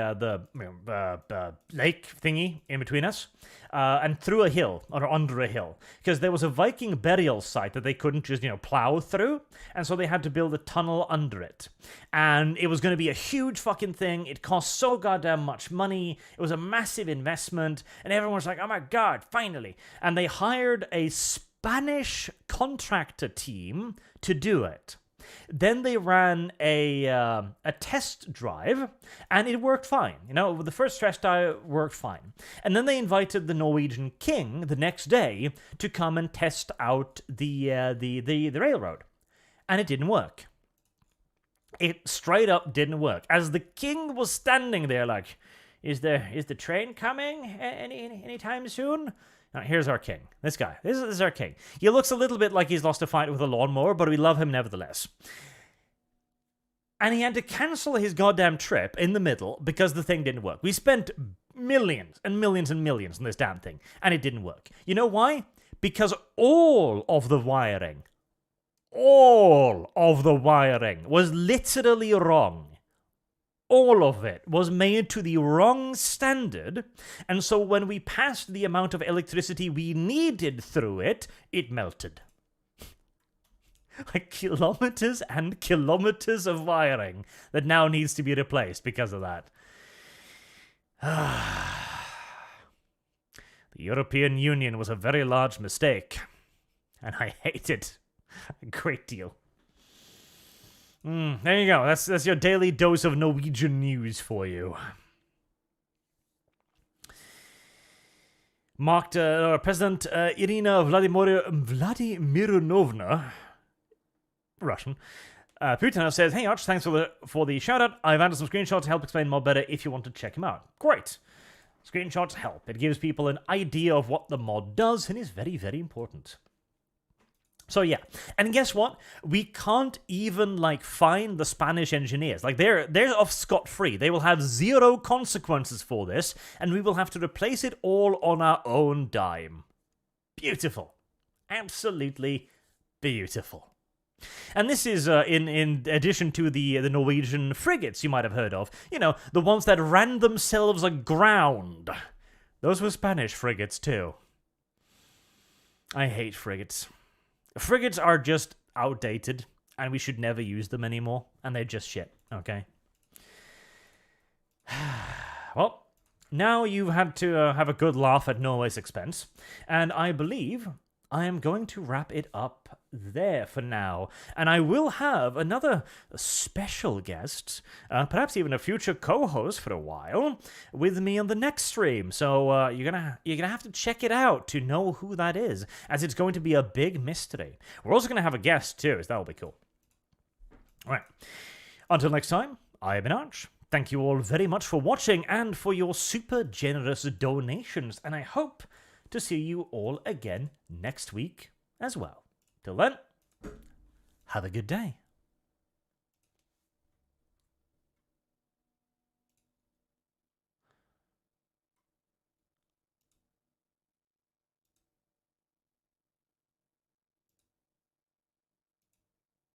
lake thingy in between us, and through a hill, or under a hill, because there was a Viking burial site that they couldn't just, plow through, and so they had to build a tunnel under it. And it was going to be a huge fucking thing. It cost so goddamn much money. It was a massive investment, and everyone was like, oh my god, finally. And they hired a Spanish contractor team to do it. Then they ran a test drive, and it worked fine. The first test drive worked fine. And then they invited the Norwegian king the next day to come and test out the railroad. And it didn't work. It straight up didn't work. As the king was standing there like, is the train coming anytime soon? Now, here's our king. This guy. This is our king. He looks a little bit like he's lost a fight with a lawnmower, but we love him nevertheless. And he had to cancel his goddamn trip in the middle because the thing didn't work. We spent millions and millions and millions on this damn thing, and it didn't work. You know why? Because all of the wiring was literally wrong. All of it was made to the wrong standard, and so when we passed the amount of electricity we needed through it, it melted. Like kilometers and kilometers of wiring that now needs to be replaced because of that. The European Union was a very large mistake, and I hate it a great deal. There you go. That's your daily dose of Norwegian news for you. President Irina Vladimirovna, Russian, Putin says, "Hey Arch, thanks for the shout out. I've added some screenshots to help explain more better if you want to check them out." Great. Screenshots help. It gives people an idea of what the mod does and is very, very important. So yeah, and guess what? We can't even find the Spanish engineers. They're off scot-free. They will have zero consequences for this, and we will have to replace it all on our own dime. Beautiful. Absolutely beautiful. And this is in addition to the Norwegian frigates you might have heard of. The ones that ran themselves aground. Those were Spanish frigates too. I hate frigates. Frigates are just outdated, and we should never use them anymore, and they're just shit, okay? Well, now you've had to have a good laugh at Norway's expense, and I believe I am going to wrap it up there for now. And I will have another special guest, perhaps even a future co-host for a while, with me on the next stream. So you're gonna have to check it out to know who that is, as it's going to be a big mystery. We're also gonna have a guest too, so that'll be cool. All right. Until next time, I have been Arch. Thank you all very much for watching and for your super generous donations, and I hope to see you all again next week as well. Till then, have a good day.